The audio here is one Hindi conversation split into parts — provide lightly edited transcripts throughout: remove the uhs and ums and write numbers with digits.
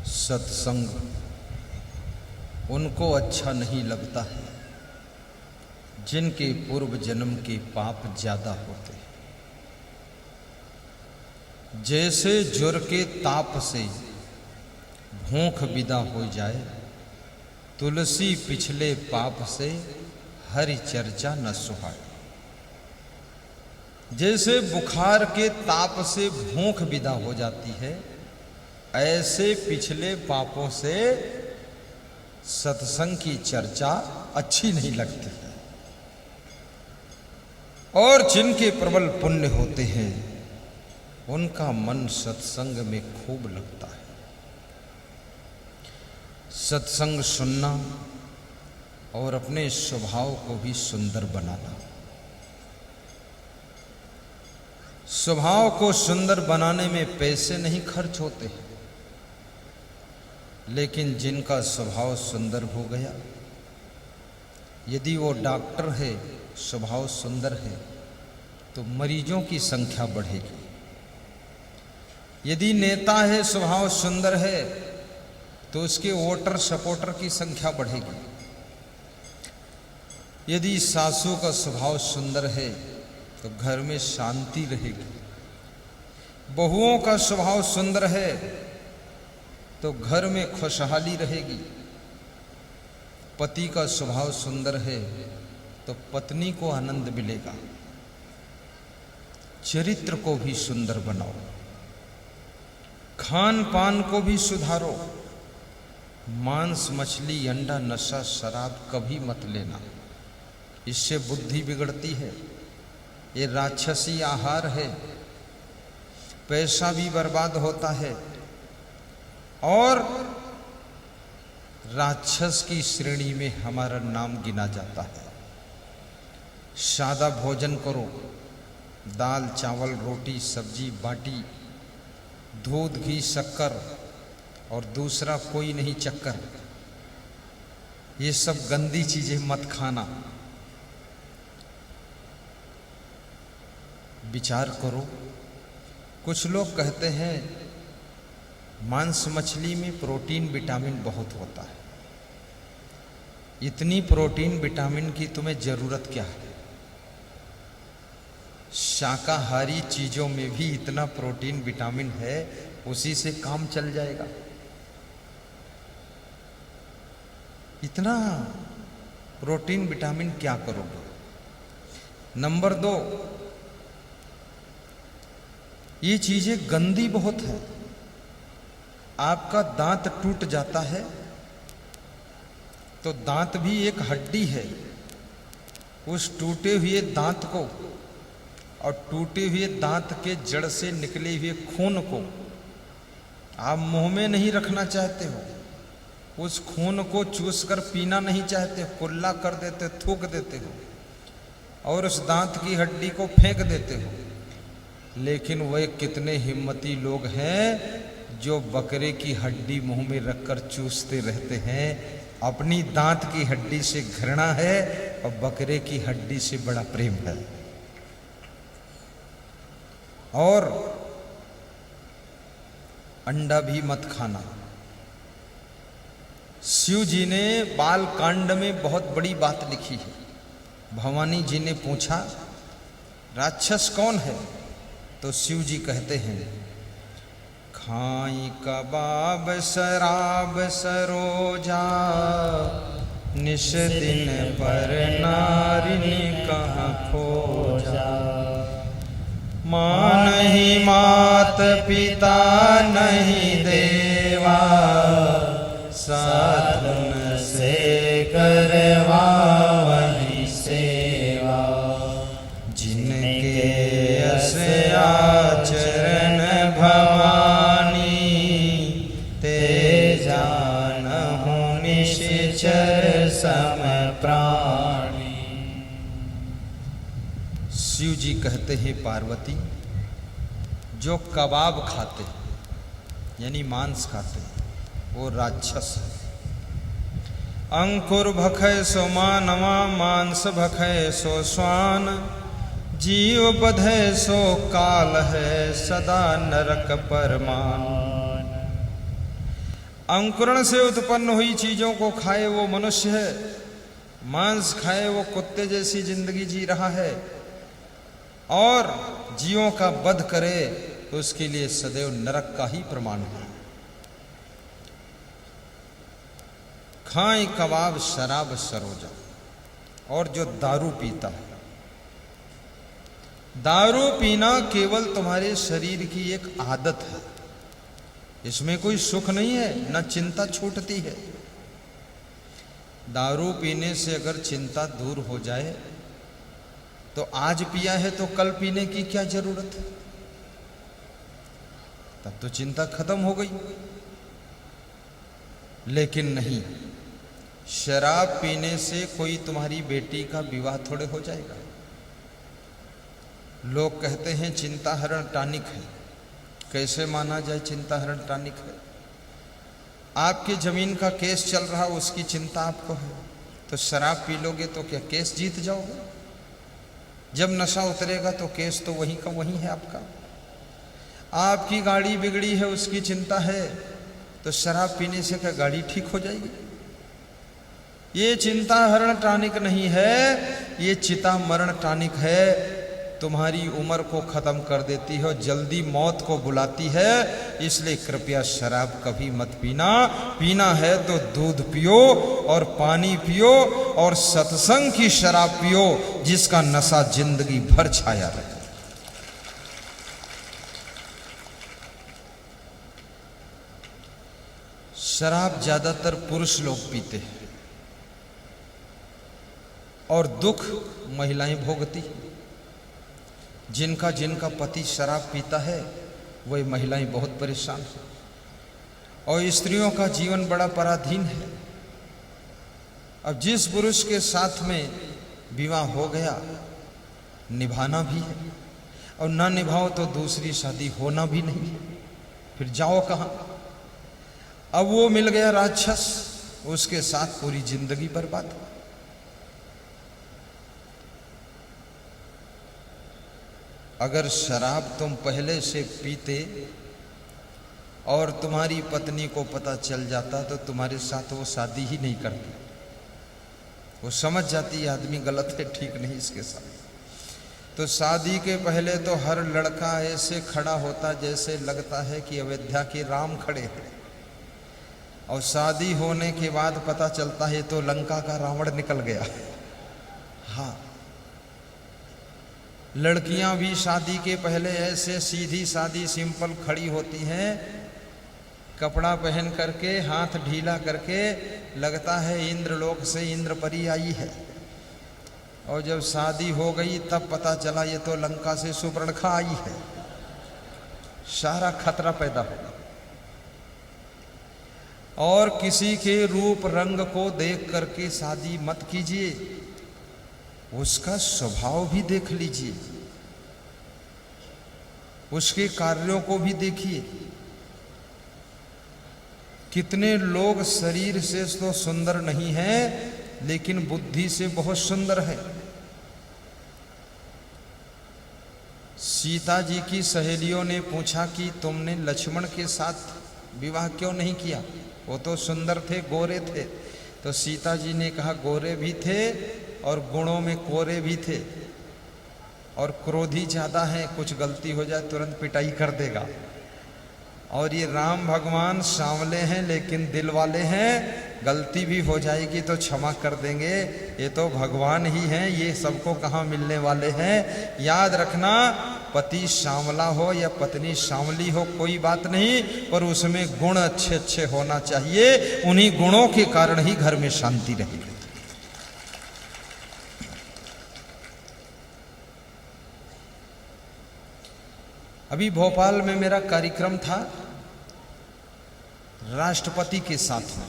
सत्संग उनको अच्छा नहीं लगता है जिनके पूर्व जन्म के पाप ज्यादा होते हैं। जैसे जुर के ताप से भूख विदा हो जाए, तुलसी पिछले पाप से हरि चर्चा न सुहाए। जैसे बुखार के ताप से भूख विदा हो जाती है, ऐसे पिछले पापों से सत्संग की चर्चा अच्छी नहीं लगती है। और जिनके प्रबल पुण्य होते हैं उनका मन सत्संग में खूब लगता है। सत्संग सुनना और अपने स्वभाव को भी सुंदर बनाना। स्वभाव को सुंदर बनाने में पैसे नहीं खर्च होते, लेकिन जिनका स्वभाव सुंदर हो गया, यदि वो डॉक्टर है, स्वभाव सुंदर है, तो मरीजों की संख्या बढ़ेगी। यदि नेता है, स्वभाव सुंदर है, तो उसके वोटर सपोर्टर की संख्या बढ़ेगी। यदि सासू का स्वभाव सुंदर है तो घर में शांति रहेगी। बहुओं का स्वभाव सुंदर है तो घर में खुशहाली रहेगी। पति का स्वभाव सुंदर है तो पत्नी को आनंद मिलेगा। चरित्र को भी सुंदर बनाओ, खान पान को भी सुधारो। मांस, मछली, अंडा, नशा, शराब कभी मत लेना, इससे बुद्धि बिगड़ती है। ये राक्षसी आहार है, पैसा भी बर्बाद होता है और राक्षस की श्रेणी में हमारा नाम गिना जाता है। सादा भोजन करो, दाल, चावल, रोटी, सब्जी, बाटी, दूध, घी, शक्कर और दूसरा कोई नहीं चक्कर। ये सब गंदी चीजें मत खाना। विचार करो। कुछ लोग कहते हैं मांस मछली में प्रोटीन विटामिन बहुत होता है। इतनी प्रोटीन विटामिन की तुम्हें जरूरत क्या है? शाकाहारी चीजों में भी इतना प्रोटीन विटामिन है, उसी से काम चल जाएगा। इतना प्रोटीन विटामिन क्या करोगे? नंबर 2, ये चीजें गंदी बहुत है। आपका दांत टूट जाता है तो दांत भी एक हड्डी है। उस टूटे हुए दांत को और टूटे हुए दांत के जड़ से निकले हुए खून को आप मुंह में नहीं रखना चाहते हो। उस खून को चूस कर पीना नहीं चाहते, कुल्ला कर देते, थूक देते हो और उस दांत की हड्डी को फेंक देते हो। लेकिन वह कितने हिम्मती लोग हैं जो बकरे की हड्डी मुंह में रखकर चूसते रहते हैं। अपनी दांत की हड्डी से घृणा है और बकरे की हड्डी से बड़ा प्रेम है। और अंडा भी मत खाना। शिव जी ने बाल कांड में बहुत बड़ी बात लिखी है। भवानी जी ने पूछा राक्षस कौन है, तो शिव जी कहते हैं खाई कबाब शराब सरोजा, निश दिन पर नारिनी कहाँ खोजा। माँ नहीं मात पिता नहीं देवा, साधन से करवा वही सेवा। जिनके यश आचरण भवानी, ते जानहु निश्चर सम प्राणी। शिव जी कहते हैं पार्वती, जो कबाब खाते यानी मांस खाते वो राक्षस है। अंकुर भखय सो मानवा, मांस भखय सो स्वान। जीव बधय सो काल है, सदा नरक परमान। अंकुरण से उत्पन्न हुई चीजों को खाए वो मनुष्य है, मांस खाए वो कुत्ते जैसी जिंदगी जी रहा है, और जीवों का वध करे तो उसके लिए सदैव नरक का ही प्रमाण है। खाएं कबाब शराब सरोजा, और जो दारू पीता है, दारू पीना केवल तुम्हारे शरीर की एक आदत है, इसमें कोई सुख नहीं है, न चिंता छूटती है। दारू पीने से अगर चिंता दूर हो जाए तो आज पिया है तो कल पीने की क्या जरूरत है, तब तो चिंता खत्म हो गई। लेकिन नहीं, शराब पीने से कोई तुम्हारी बेटी का विवाह थोड़े हो जाएगा। लोग कहते हैं चिंता हरण टॉनिक है। कैसे माना जाए चिंता हरण टॉनिक है? आपकी जमीन का केस चल रहा, उसकी चिंता आपको है, तो शराब पी लोगे तो क्या केस जीत जाओगे? जब नशा उतरेगा तो केस तो वहीं का वहीं है आपका। आपकी गाड़ी बिगड़ी है, उसकी चिंता है, तो शराब पीने से क्या गाड़ी ठीक हो जाएगी? ये चिंता हरण टॉनिक नहीं है, ये चिता मरण टॉनिक है। तुम्हारी उम्र को खत्म कर देती है, जल्दी मौत को बुलाती है। इसलिए कृपया शराब कभी मत पीना। पीना है तो दूध पियो और पानी पियो और सत्संग की शराब पियो, जिसका नशा जिंदगी भर छाया रहे। शराब ज्यादातर पुरुष लोग पीते हैं और दुख महिलाएं भोगती। जिनका पति शराब पीता है वही महिलाएं बहुत परेशान हैं, और स्त्रियों का जीवन बड़ा पराधीन है। अब जिस पुरुष के साथ में विवाह हो गया, निभाना भी है, और ना निभाओ तो दूसरी शादी होना भी नहीं है, फिर जाओ कहाँ? अब वो मिल गया राक्षस, उसके साथ पूरी जिंदगी बर्बाद। अगर शराब तुम पहले से पीते और तुम्हारी पत्नी को पता चल जाता तो तुम्हारे साथ वो शादी ही नहीं करती। वो समझ जाती आदमी गलत है, ठीक नहीं इसके साथ। तो शादी के पहले तो हर लड़का ऐसे खड़ा होता जैसे लगता है कि अयोध्या के राम खड़े हैं, और शादी होने के बाद पता चलता है तो लंका का रावण निकल गया। हाँ, लड़कियां भी शादी के पहले ऐसे सीधी सादी सिंपल खड़ी होती हैं, कपड़ा पहन करके, हाथ ढीला करके, लगता है इंद्रलोक से इंद्रपरी आई है। और जब शादी हो गई तब पता चला ये तो लंका से सुपर्णखा आई है। सारा खतरा पैदा होगा। और किसी के रूप रंग को देख करके शादी मत कीजिए, उसका स्वभाव भी देख लीजिए, उसके कार्यों को भी देखिए। कितने लोग शरीर से तो सुंदर नहीं हैं, लेकिन बुद्धि से बहुत सुंदर है। सीता जी की सहेलियों ने पूछा कि तुमने लक्ष्मण के साथ विवाह क्यों नहीं किया? वो तो सुंदर थे, गोरे थे। तो सीता जी ने कहा गोरे भी थे और गुणों में कोरे भी थे, और क्रोधी ज्यादा है, कुछ गलती हो जाए तुरंत पिटाई कर देगा। और ये राम भगवान सांवले हैं लेकिन दिल वाले हैं, गलती भी हो जाएगी तो क्षमा कर देंगे। ये तो भगवान ही हैं, ये सबको कहाँ मिलने वाले हैं। याद रखना, पति सांवला हो या पत्नी सांवली हो कोई बात नहीं, पर उसमें गुण अच्छे अच्छे होना चाहिए। उन्हीं गुणों के कारण ही घर में शांति रहेगी। अभी भोपाल में मेरा कार्यक्रम था राष्ट्रपति के साथ में,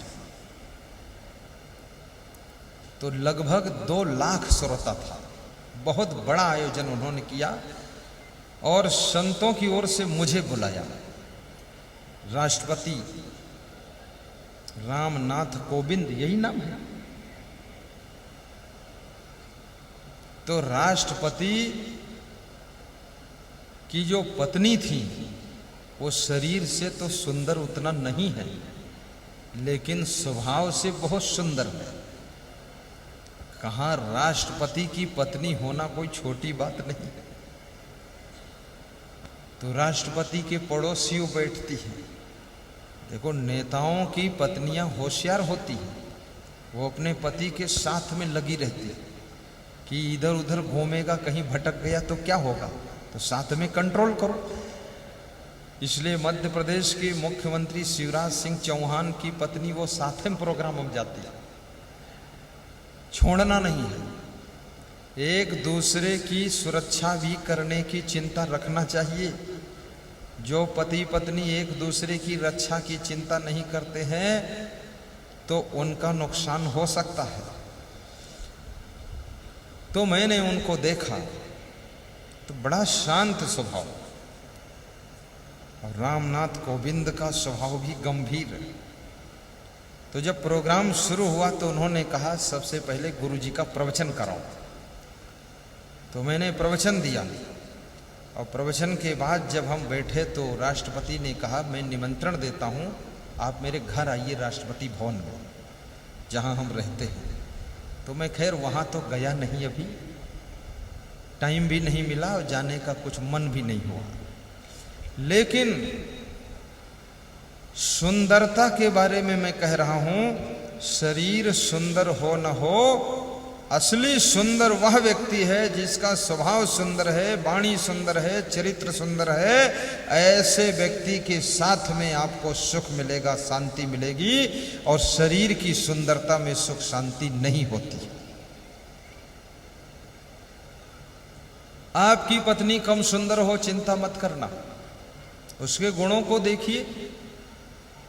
तो लगभग 2 लाख श्रोता था। बहुत बड़ा आयोजन उन्होंने किया और संतों की ओर से मुझे बुलाया। राष्ट्रपति रामनाथ कोविंद, यही नाम है। तो राष्ट्रपति की जो पत्नी थी वो शरीर से तो सुंदर उतना नहीं है, लेकिन स्वभाव से बहुत सुंदर है। कहाँ राष्ट्रपति की पत्नी होना कोई छोटी बात नहीं है। तो राष्ट्रपति के पड़ोसियों बैठती हैं। देखो, नेताओं की पत्नियां होशियार होती हैं, वो अपने पति के साथ में लगी रहती है कि इधर उधर घूमेगा, कहीं भटक गया तो क्या होगा, तो साथ में कंट्रोल करो। इसलिए मध्य प्रदेश के मुख्यमंत्री शिवराज सिंह चौहान की पत्नी वो साथ में प्रोग्राम में जाती है, छोड़ना नहीं है। एक दूसरे की सुरक्षा भी करने की चिंता रखना चाहिए। जो पति पत्नी एक दूसरे की रक्षा की चिंता नहीं करते हैं तो उनका नुकसान हो सकता है। तो मैंने उनको देखा तो बड़ा शांत स्वभाव, और रामनाथ कोविंद का स्वभाव भी गंभीर है। तो जब प्रोग्राम शुरू हुआ तो उन्होंने कहा सबसे पहले गुरुजी का प्रवचन कराओ। तो मैंने प्रवचन दिया, और प्रवचन के बाद जब हम बैठे तो राष्ट्रपति ने कहा मैं निमंत्रण देता हूं, आप मेरे घर आइए राष्ट्रपति भवन में जहां हम रहते हैं। तो मैं खैर वहां तो गया नहीं, अभी टाइम भी नहीं मिला और जाने का कुछ मन भी नहीं हुआ। लेकिन सुंदरता के बारे में मैं कह रहा हूं, शरीर सुंदर हो न हो, असली सुंदर वह व्यक्ति है जिसका स्वभाव सुंदर है, वाणी सुंदर है, चरित्र सुंदर है। ऐसे व्यक्ति के साथ में आपको सुख मिलेगा, शांति मिलेगी। और शरीर की सुंदरता में सुख शांति नहीं होती। आपकी पत्नी कम सुंदर हो, चिंता मत करना, उसके गुणों को देखिए,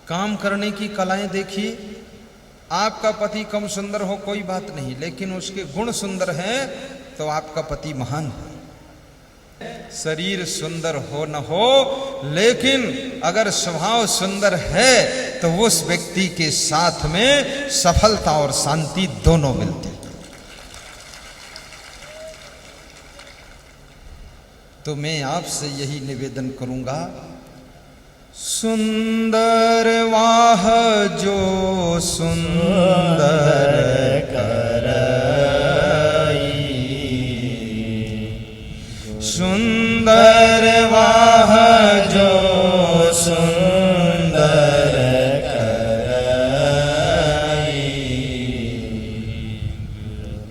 काम करने की कलाएं देखिए। आपका पति कम सुंदर हो कोई बात नहीं, लेकिन उसके गुण सुंदर हैं तो आपका पति महान है। शरीर सुंदर हो न हो, लेकिन अगर स्वभाव सुंदर है तो उस व्यक्ति के साथ में सफलता और शांति दोनों मिलती है। तो मैं आपसे यही निवेदन करूंगा, सुंदर वाह जो सुंदर करई, सुंदर वाह जो सुंदर करई।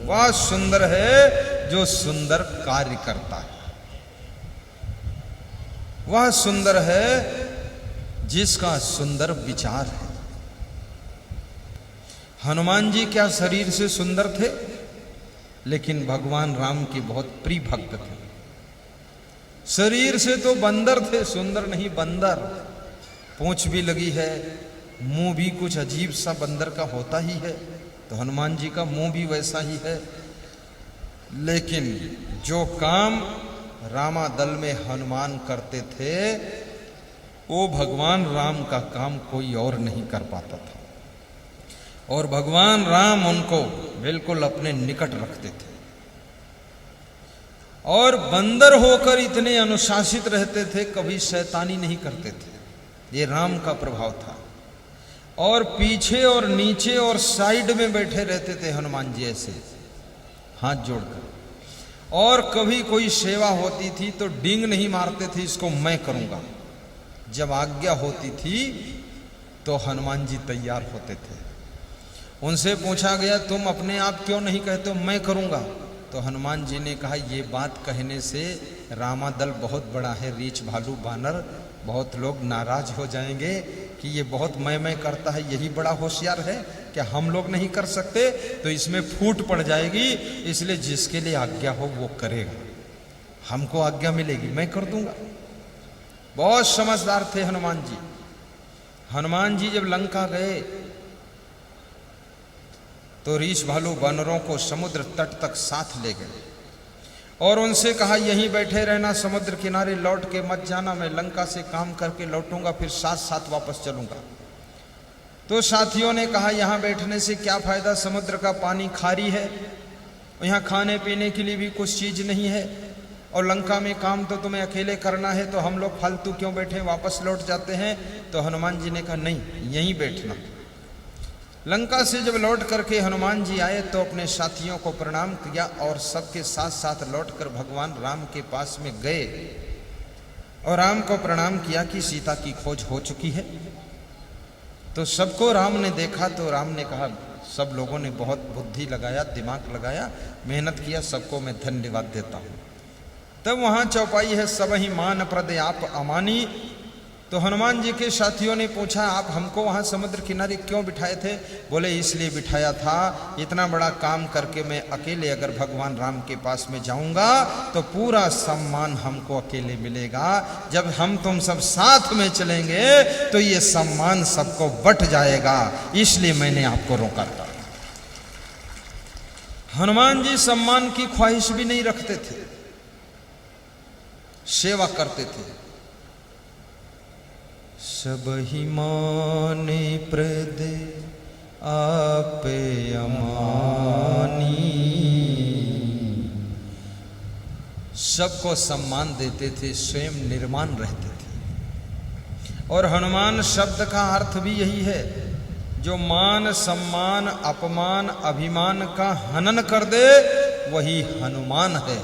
वह सुंदर है जो सुंदर कार्य करता है। वह सुंदर है जिसका सुंदर विचार है। हनुमान जी क्या शरीर से सुंदर थे, लेकिन भगवान राम के बहुत प्रिय भक्त थे। शरीर से तो बंदर थे, सुंदर नहीं बंदर। पूंछ भी लगी है, मुंह भी कुछ अजीब सा बंदर का होता ही है, तो हनुमान जी का मुंह भी वैसा ही है। लेकिन जो काम रामादल में हनुमान करते थे वो भगवान राम का काम कोई और नहीं कर पाता था, और भगवान राम उनको बिल्कुल अपने निकट रखते थे। और बंदर होकर इतने अनुशासित रहते थे, कभी शैतानी नहीं करते थे। ये राम का प्रभाव था। और पीछे और नीचे और साइड में बैठे रहते थे हनुमान जी ऐसे हाथ जोड़कर। और कभी कोई सेवा होती थी तो डींग नहीं मारते थे, इसको मैं करूंगा। जब आज्ञा होती थी तो हनुमान जी तैयार होते थे। उनसे पूछा गया तुम अपने आप क्यों नहीं कहते हो मैं करूंगा? तो हनुमान जी ने कहा ये बात कहने से रामादल बहुत बड़ा है, रीछ भालू बानर, बहुत लोग नाराज हो जाएंगे कि ये बहुत मैं करता है, यही बड़ा होशियार है, क्या हम लोग नहीं कर सकते? तो इसमें फूट पड़ जाएगी, इसलिए जिसके लिए आज्ञा हो वो करेगा। हमको आज्ञा मिलेगी, मैं कर दूंगा। बहुत समझदार थे हनुमान जी। हनुमान जी जब लंका गए तो रीछ भालू बानरों को समुद्र तट तक साथ ले गए और उनसे कहा यहीं बैठे रहना, समुद्र किनारे लौट के मत जाना, मैं लंका से काम करके लौटूंगा, फिर साथ साथ वापस चलूंगा। तो साथियों ने कहा यहाँ बैठने से क्या फायदा, समुद्र का पानी खारी है, यहाँ खाने पीने के लिए भी कुछ चीज नहीं है, और लंका में काम तो तुम्हें अकेले करना है, तो हम लोग फालतू क्यों बैठे, वापस लौट जाते हैं। तो हनुमान जी ने कहा नहीं, यहीं बैठना, लंका से जब लौट करके हनुमान जी आए तो अपने साथियों को प्रणाम किया और सबके साथ साथ लौटकर भगवान राम के पास में गए और राम को प्रणाम किया कि सीता की खोज हो चुकी है। तो सबको राम ने देखा तो राम ने कहा, सब लोगों ने बहुत बुद्धि लगाया, दिमाग लगाया, मेहनत किया, सबको मैं धन्यवाद देता हूं। तब वहां चौपाई है, सब ही मान प्रदे आप अमानी। तो हनुमान जी के साथियों ने पूछा, आप हमको वहां समुद्र किनारे क्यों बिठाए थे? बोले इसलिए बिठाया था, इतना बड़ा काम करके मैं अकेले अगर भगवान राम के पास में जाऊंगा तो पूरा सम्मान हमको अकेले मिलेगा। जब हम तुम सब साथ में चलेंगे तो ये सम्मान सबको बट जाएगा, इसलिए मैंने आपको रोका था। हनुमान जी सम्मान की ख्वाहिश भी नहीं रखते थे, सेवा करते थे। सब ही माने प्रदे आपे अमानी। सबको सम्मान देते थे, स्वयं निर्माण रहते थे। और हनुमान शब्द का अर्थ भी यही है, जो मान सम्मान अपमान अभिमान का हनन कर दे वही हनुमान है।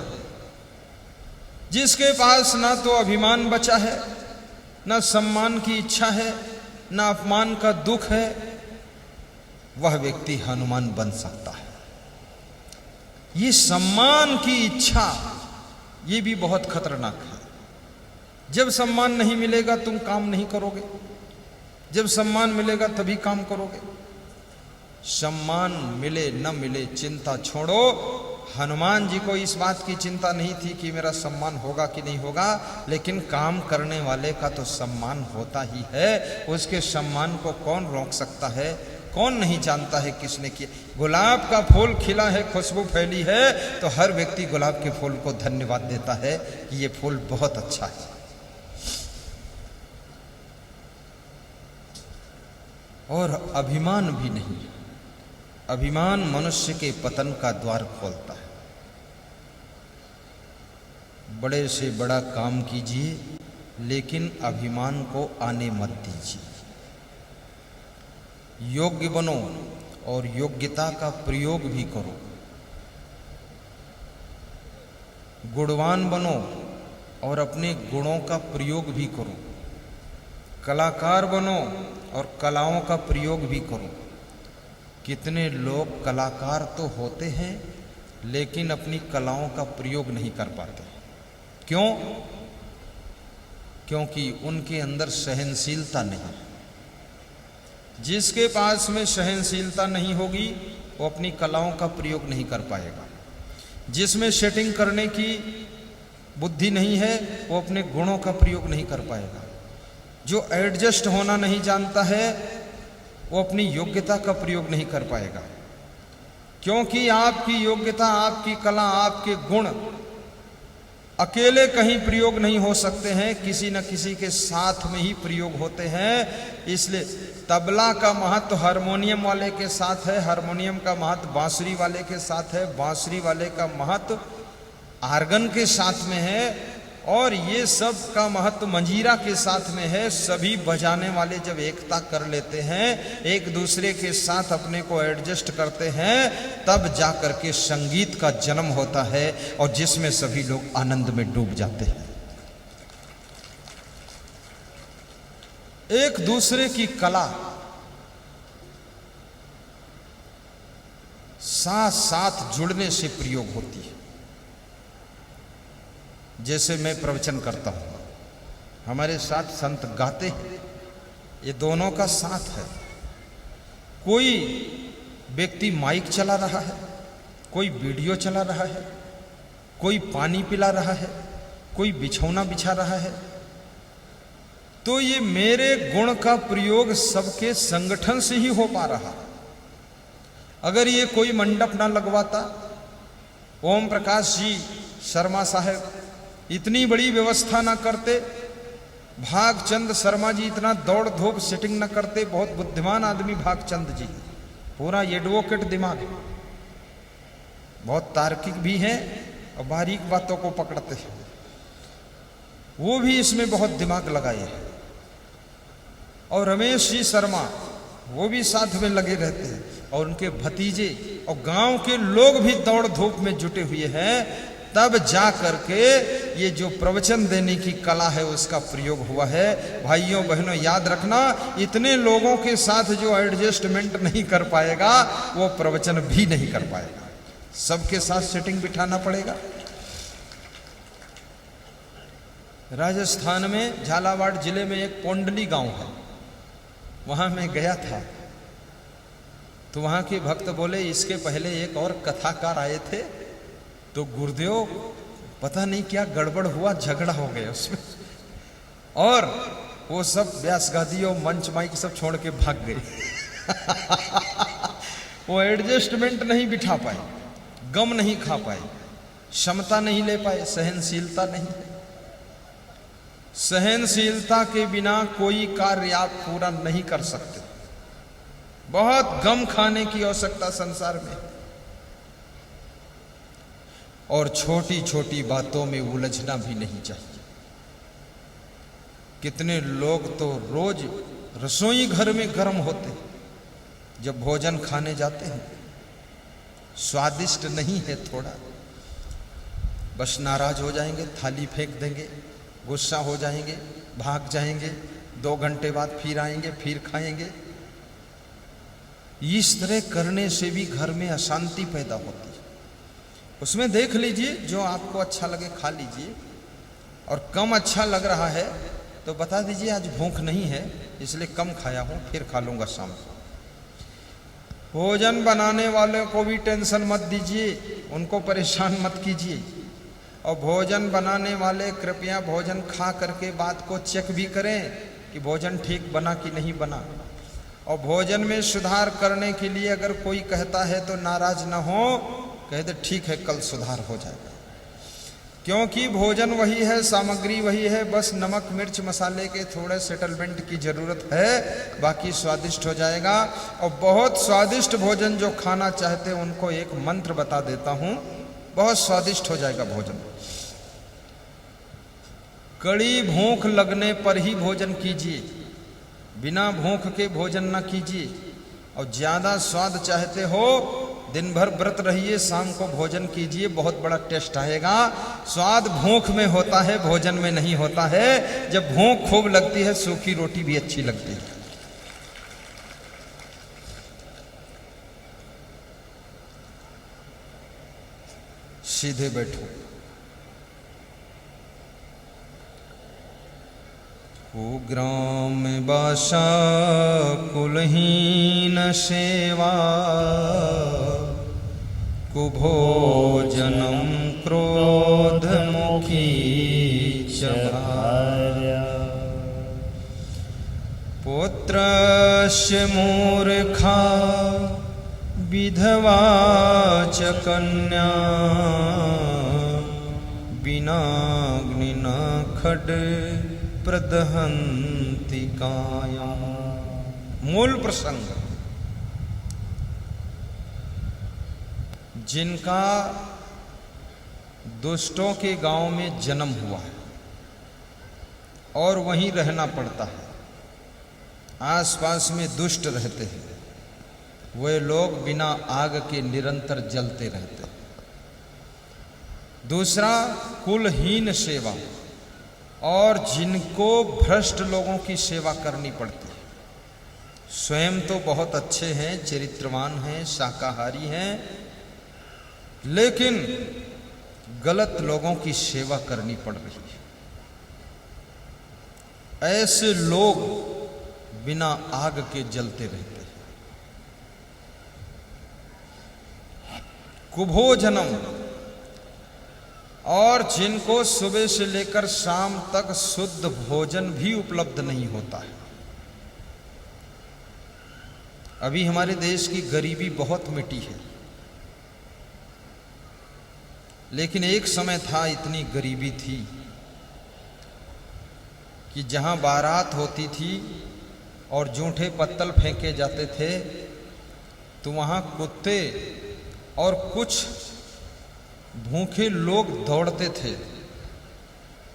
जिसके पास ना तो अभिमान बचा है, ना सम्मान की इच्छा है, ना अपमान का दुख है, वह व्यक्ति हनुमान बन सकता है। ये सम्मान की इच्छा ये भी बहुत खतरनाक है। जब सम्मान नहीं मिलेगा तुम काम नहीं करोगे, जब सम्मान मिलेगा तभी काम करोगे। सम्मान मिले न मिले चिंता छोड़ो। हनुमान जी को इस बात की चिंता नहीं थी कि मेरा सम्मान होगा कि नहीं होगा, लेकिन काम करने वाले का तो सम्मान होता ही है। उसके सम्मान को कौन रोक सकता है? कौन नहीं जानता है किसने किया। गुलाब का फूल खिला है, खुशबू फैली है, तो हर व्यक्ति गुलाब के फूल को धन्यवाद देता है कि ये फूल बहुत अच्छा है। और अभिमान भी नहीं, अभिमान मनुष्य के पतन का द्वार खोलता है। बड़े से बड़ा काम कीजिए, लेकिन अभिमान को आने मत दीजिए। योग्य बनो और योग्यता का प्रयोग भी करो। गुणवान बनो और अपने गुणों का प्रयोग भी करो। कलाकार बनो और कलाओं का प्रयोग भी करो। कितने लोग कलाकार तो होते हैं लेकिन अपनी कलाओं का प्रयोग नहीं कर पाते। क्यों? क्योंकि उनके अंदर सहनशीलता नहीं। जिसके पास में सहनशीलता नहीं होगी वो अपनी कलाओं का प्रयोग नहीं कर पाएगा। जिसमें सेटिंग करने की बुद्धि नहीं है वो अपने गुणों का प्रयोग नहीं कर पाएगा। जो एडजस्ट होना नहीं जानता है वो अपनी योग्यता का प्रयोग नहीं कर पाएगा। क्योंकि आपकी योग्यता, आपकी कला, आपके गुण अकेले कहीं प्रयोग नहीं हो सकते हैं, किसी न किसी के साथ में ही प्रयोग होते हैं। इसलिए तबला का महत्व हारमोनियम वाले के साथ है, हारमोनियम का महत्व बांसुरी वाले के साथ है, बांसुरी वाले का महत्व आर्गन के साथ में है, और ये सब का महत्व मंजीरा के साथ में है। सभी बजाने वाले जब एकता कर लेते हैं, एक दूसरे के साथ अपने को एडजस्ट करते हैं, तब जाकर के संगीत का जन्म होता है और जिसमें सभी लोग आनंद में डूब जाते हैं। एक दूसरे की कला साथ साथ जुड़ने से प्रयोग होती है। जैसे मैं प्रवचन करता हूं, हमारे साथ संत गाते हैं, ये दोनों का साथ है। कोई व्यक्ति माइक चला रहा है, कोई वीडियो चला रहा है, कोई पानी पिला रहा है, कोई बिछौना बिछा रहा है, तो ये मेरे गुण का प्रयोग सबके संगठन से ही हो पा रहा। अगर ये कोई मंडप ना लगवाता, ओम प्रकाश जी शर्मा साहब इतनी बड़ी व्यवस्था ना करते, भागचंद शर्मा जी इतना दौड़ धूप सेटिंग ना करते, बहुत बुद्धिमान आदमी भागचंद जी, पूरा एडवोकेट दिमाग, बहुत तार्किक भी हैं और बारीक बातों को पकड़ते हैं, वो भी इसमें बहुत दिमाग लगाए हैं। और रमेश जी शर्मा वो भी साथ में लगे रहते हैं, और उनके भतीजे और गांव के लोग भी दौड़ धूप में जुटे हुए हैं। तब जा करके ये जो प्रवचन देने की कला है उसका प्रयोग हुआ है। भाइयों बहनों, याद रखना, इतने लोगों के साथ जो एडजस्टमेंट नहीं कर पाएगा वो प्रवचन भी नहीं कर पाएगा। सबके साथ सेटिंग बिठाना पड़ेगा। राजस्थान में झालावाड़ जिले में एक पोंडली गांव है, वहां मैं गया था। तो वहां के भक्त बोले इसके पहले एक और कथाकार आए थे, तो गुरुदेव पता नहीं क्या गड़बड़ हुआ, झगड़ा हो गया उसमें, और वो सब व्यास गादी और मंच माइक सब छोड़ के भाग गए। वो एडजस्टमेंट नहीं बिठा पाए, गम नहीं खा पाए, क्षमता नहीं ले पाए, सहनशीलता नहीं। सहनशीलता के बिना कोई कार्य आप पूरा नहीं कर सकते। बहुत गम खाने की आवश्यकता संसार में, और छोटी छोटी बातों में उलझना भी नहीं चाहिए। कितने लोग तो रोज रसोई घर में गर्म होते, जब भोजन खाने जाते हैं स्वादिष्ट नहीं है थोड़ा, बस नाराज हो जाएंगे, थाली फेंक देंगे, गुस्सा हो जाएंगे, भाग जाएंगे, 2 घंटे बाद फिर आएंगे, फिर खाएंगे। इस तरह करने से भी घर में अशांति पैदा होती है। उसमें देख लीजिए, जो आपको अच्छा लगे खा लीजिए, और कम अच्छा लग रहा है तो बता दीजिए आज भूख नहीं है इसलिए कम खाया हूं, फिर खा लूंगा शाम को। भोजन बनाने वालों को भी टेंशन मत दीजिए, उनको परेशान मत कीजिए, और भोजन बनाने वाले कृपया भोजन खा करके बात को चेक भी करें कि भोजन ठीक बना कि नहीं बना। और भोजन में सुधार करने के लिए अगर कोई कहता है तो नाराज ना हो, कह दे ठीक है कल सुधार हो जाएगा। क्योंकि भोजन वही है, सामग्री वही है, बस नमक मिर्च मसाले के थोड़े सेटलमेंट की जरूरत है, बाकी स्वादिष्ट हो जाएगा। और बहुत स्वादिष्ट भोजन जो खाना चाहते हैं उनको एक मंत्र बता देता हूं, बहुत स्वादिष्ट हो जाएगा भोजन। कड़ी भूख लगने पर ही भोजन कीजिए, बिना भूख के भोजन ना कीजिए। और ज्यादा स्वाद चाहते हो, दिन भर व्रत रहिए, शाम को भोजन कीजिए, बहुत बड़ा टेस्ट आएगा। स्वाद भूख में होता है, भोजन में नहीं होता है। जब भूख खूब लगती है सूखी रोटी भी अच्छी लगती है। सीधे बैठो। कुग्राम बासा कुलहीन सेवा, कुभोजनम क्रोध मुखी च भार्या, पुत्रस्य मूर्खा विधवा च कन्या, बिनाग्निना खड प्रदहन्ति कायम्। मूल प्रसंग, जिनका दुष्टों के गांव में जन्म हुआ है और वहीं रहना पड़ता है, आसपास में दुष्ट रहते हैं, वे लोग बिना आग के निरंतर जलते रहते हैं। दूसरा, कुलहीन सेवा, और जिनको भ्रष्ट लोगों की सेवा करनी पड़ती है। स्वयं तो बहुत अच्छे हैं, चरित्रवान हैं, शाकाहारी हैं, लेकिन गलत लोगों की सेवा करनी पड़ रही है। ऐसे लोग बिना आग के जलते रहते हैं। कुभोजनम, और जिनको सुबह से लेकर शाम तक शुद्ध भोजन भी उपलब्ध नहीं होता है। अभी हमारे देश की गरीबी बहुत मिटी है, लेकिन एक समय था इतनी गरीबी थी कि जहां बारात होती थी और जूठे पत्तल फेंके जाते थे तो वहां कुत्ते और कुछ भूखे लोग दौड़ते थे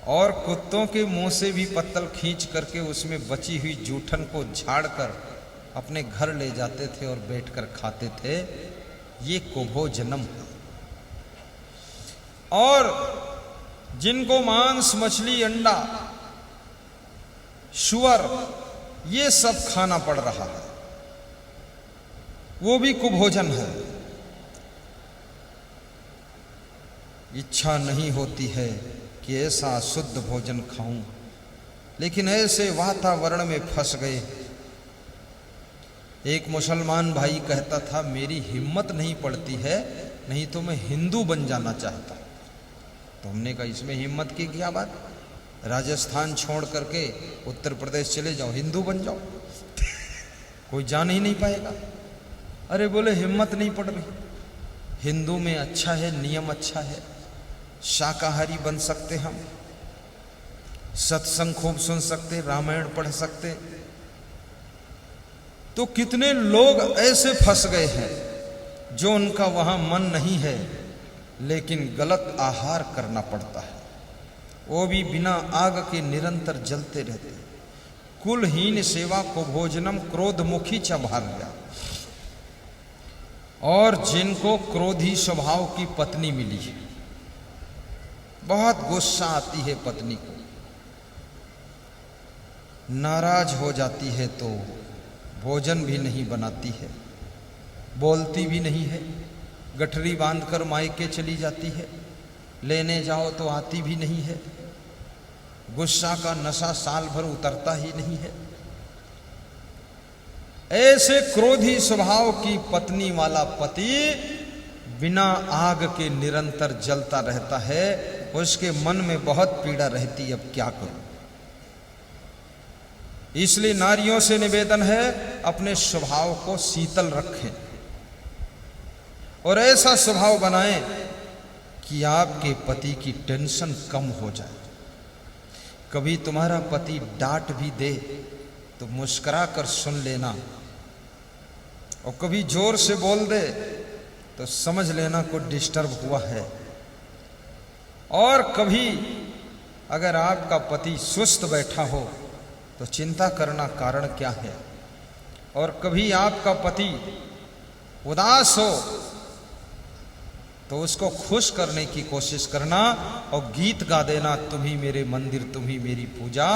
और कुत्तों के मुंह से भी पत्तल खींच करके उसमें बची हुई जूठन को झाड़कर अपने घर ले जाते थे और बैठकर खाते थे। ये कुभोजनम है। और जिनको मांस, मछली, अंडा, सुअर ये सब खाना पड़ रहा है, वो भी कुभोजन है। इच्छा नहीं होती है कि ऐसा शुद्ध भोजन खाऊं, लेकिन ऐसे वातावरण में फंस गए। एक मुसलमान भाई कहता था, मेरी हिम्मत नहीं पड़ती है, नहीं तो मैं हिंदू बन जाना चाहता। तो हमने कहा, इसमें हिम्मत की क्या बात, राजस्थान छोड़ करके उत्तर प्रदेश चले जाओ, हिंदू बन जाओ, कोई जान ही नहीं पाएगा। अरे बोले हिम्मत नहीं पड़ रही, हिंदू में अच्छा है, नियम अच्छा है, शाकाहारी बन सकते, हम सत्संग खूब सुन सकते, रामायण पढ़ सकते। तो कितने लोग ऐसे फंस गए हैं जो उनका वहां मन नहीं है, लेकिन गलत आहार करना पड़ता है, वो भी बिना आग के निरंतर जलते रहते। कुलहीन सेवा को भोजनम क्रोधमुखी च भार्या। और जिनको क्रोधी स्वभाव की पत्नी मिली है, बहुत गुस्सा आती है पत्नी को, नाराज हो जाती है तो भोजन भी नहीं बनाती है, बोलती भी नहीं है, गठरी बांधकर मायके चली जाती है, लेने जाओ तो आती भी नहीं है, गुस्सा का नशा साल भर उतरता ही नहीं है। ऐसे क्रोधी स्वभाव की पत्नी वाला पति बिना आग के निरंतर जलता रहता है, उसके मन में बहुत पीड़ा रहती, अब क्या करूं। इसलिए नारियों से निवेदन है, अपने स्वभाव को शीतल रखें और ऐसा स्वभाव बनाएं कि आपके पति की टेंशन कम हो जाए। कभी तुम्हारा पति डांट भी दे तो मुस्कुरा कर सुन लेना, और कभी जोर से बोल दे तो समझ लेना कोई डिस्टर्ब हुआ है। और कभी अगर आपका पति सुस्त बैठा हो तो चिंता करना कारण क्या है। और कभी आपका पति उदास हो तो उसको खुश करने की कोशिश करना और गीत गा देना, तुम ही मेरे मंदिर, तुम ही मेरी पूजा,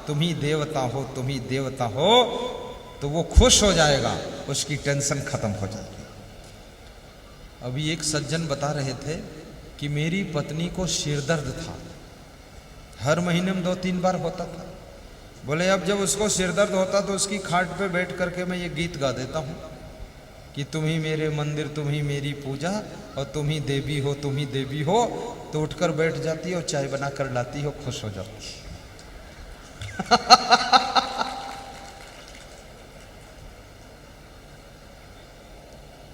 तुम ही देवता हो, तुम ही देवता हो, तो वो खुश हो जाएगा, उसकी टेंशन खत्म हो जाएगी। अभी एक सज्जन बता रहे थे कि मेरी पत्नी को सिरदर्द था, हर महीने में 2-3 बार होता था। बोले अब जब उसको सिरदर्द होता तो उसकी खाट पे बैठ करके मैं ये गीत गा देता हूँ कि तुम ही मेरे मंदिर, तुम ही मेरी पूजा, और तुम ही देवी हो, तुम ही देवी हो, तो उठकर बैठ जाती है और चाय बना कर लाती हो, खुश हो जाती है।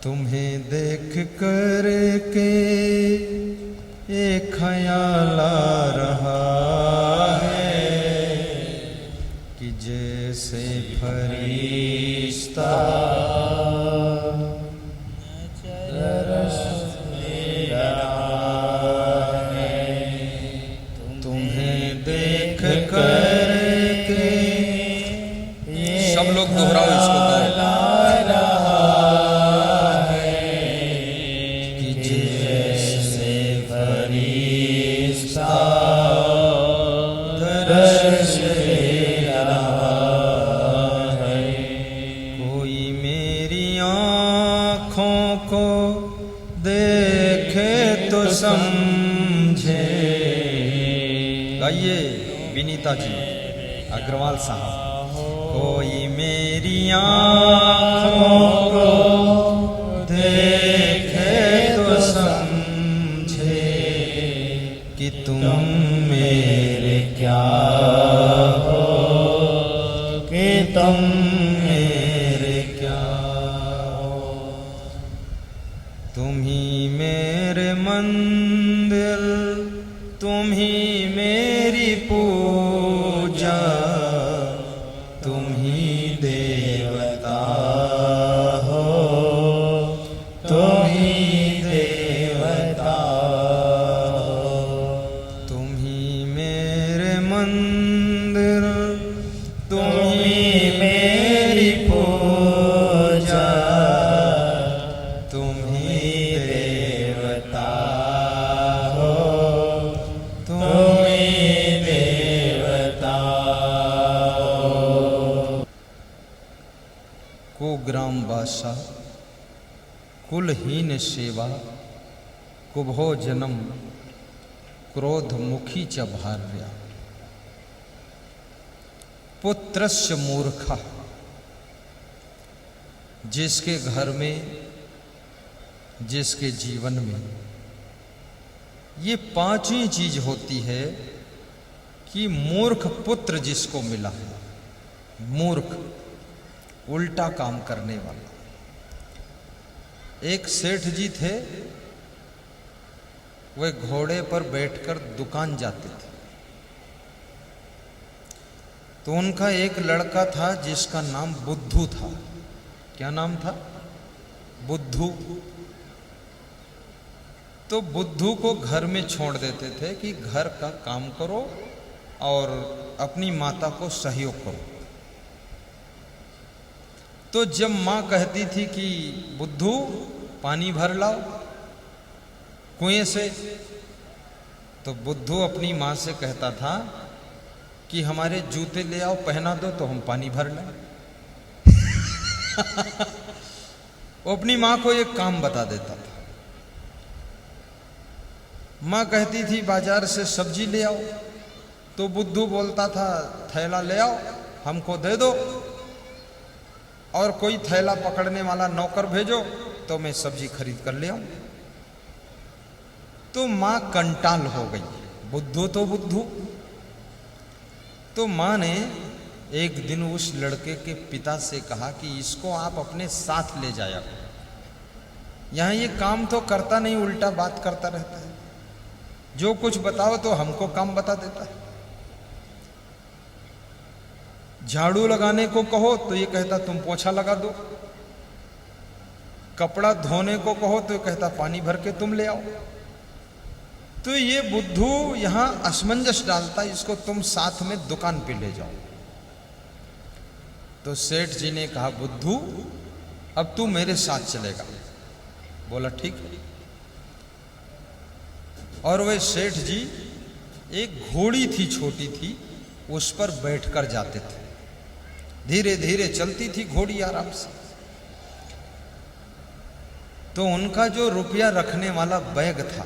तुम्हें देख कर के एक ख्याल आ रहा है कि जैसे फरिश्ता तुम्हें देख कर के, सब लोग दोहराओ इसको, विनीता जी अग्रवाल साहब। कोई मेरी आँखों को देखे तो समझे कि तुम मेरे क्या हो, कि तुम मेरे क्या हो। तुम ही मेरे मंदिर, तुम ही मेरी पूजा, तुम ही देवता हो, तुम ही देवता हो। तुम ही मेरे मंदिर, तुम ही मेरी पूजा, कुग्राम बासा कुलहीन सेवा कुभो जन्म क्रोध मुखी च भार्या पुत्रस्य मूर्खा। जिसके घर में, जिसके जीवन में ये पांचवी चीज होती है कि मूर्ख पुत्र जिसको मिला है, मूर्ख उल्टा काम करने वाला। एक सेठ जी थे, वे घोड़े पर बैठकर दुकान जाते थे। तो उनका एक लड़का था जिसका नाम बुद्धू था। क्या नाम था? बुद्धू। तो बुद्धू को घर में छोड़ देते थे कि घर का काम करो और अपनी माता को सहयोग करो। तो जब माँ कहती थी कि बुद्धू पानी भर लाओ कुएं से, तो बुद्धू अपनी माँ से कहता था कि हमारे जूते ले आओ, पहना दो तो हम पानी भर लें। वो अपनी माँ को एक काम बता देता था। माँ कहती थी बाजार से सब्जी ले आओ, तो बुद्धू बोलता था थैला ले आओ हमको दे दो, और कोई थैला पकड़ने वाला नौकर भेजो तो मैं सब्जी खरीद कर ले आऊं। तो माँ कंटाल हो गई, बुद्धू तो बुद्धू। तो माँ ने एक दिन उस लड़के के पिता से कहा कि इसको आप अपने साथ ले जाया, यहां ये काम तो करता नहीं, उल्टा बात करता रहता है। जो कुछ बताओ तो हमको काम बता देता है। झाड़ू लगाने को कहो तो ये कहता तुम पोछा लगा दो, कपड़ा धोने को कहो तो ये कहता पानी भर के तुम ले आओ। तो ये बुद्धू यहां असमंजस डालता, इसको तुम साथ में दुकान पे ले जाओ। तो सेठ जी ने कहा बुद्धू अब तू मेरे साथ चलेगा। बोला ठीक है। और वह सेठ जी एक घोड़ी थी, छोटी थी, उस पर बैठकर जाते थे। धीरे धीरे चलती थी घोड़ी आराम से। तो उनका जो रुपया रखने वाला बैग था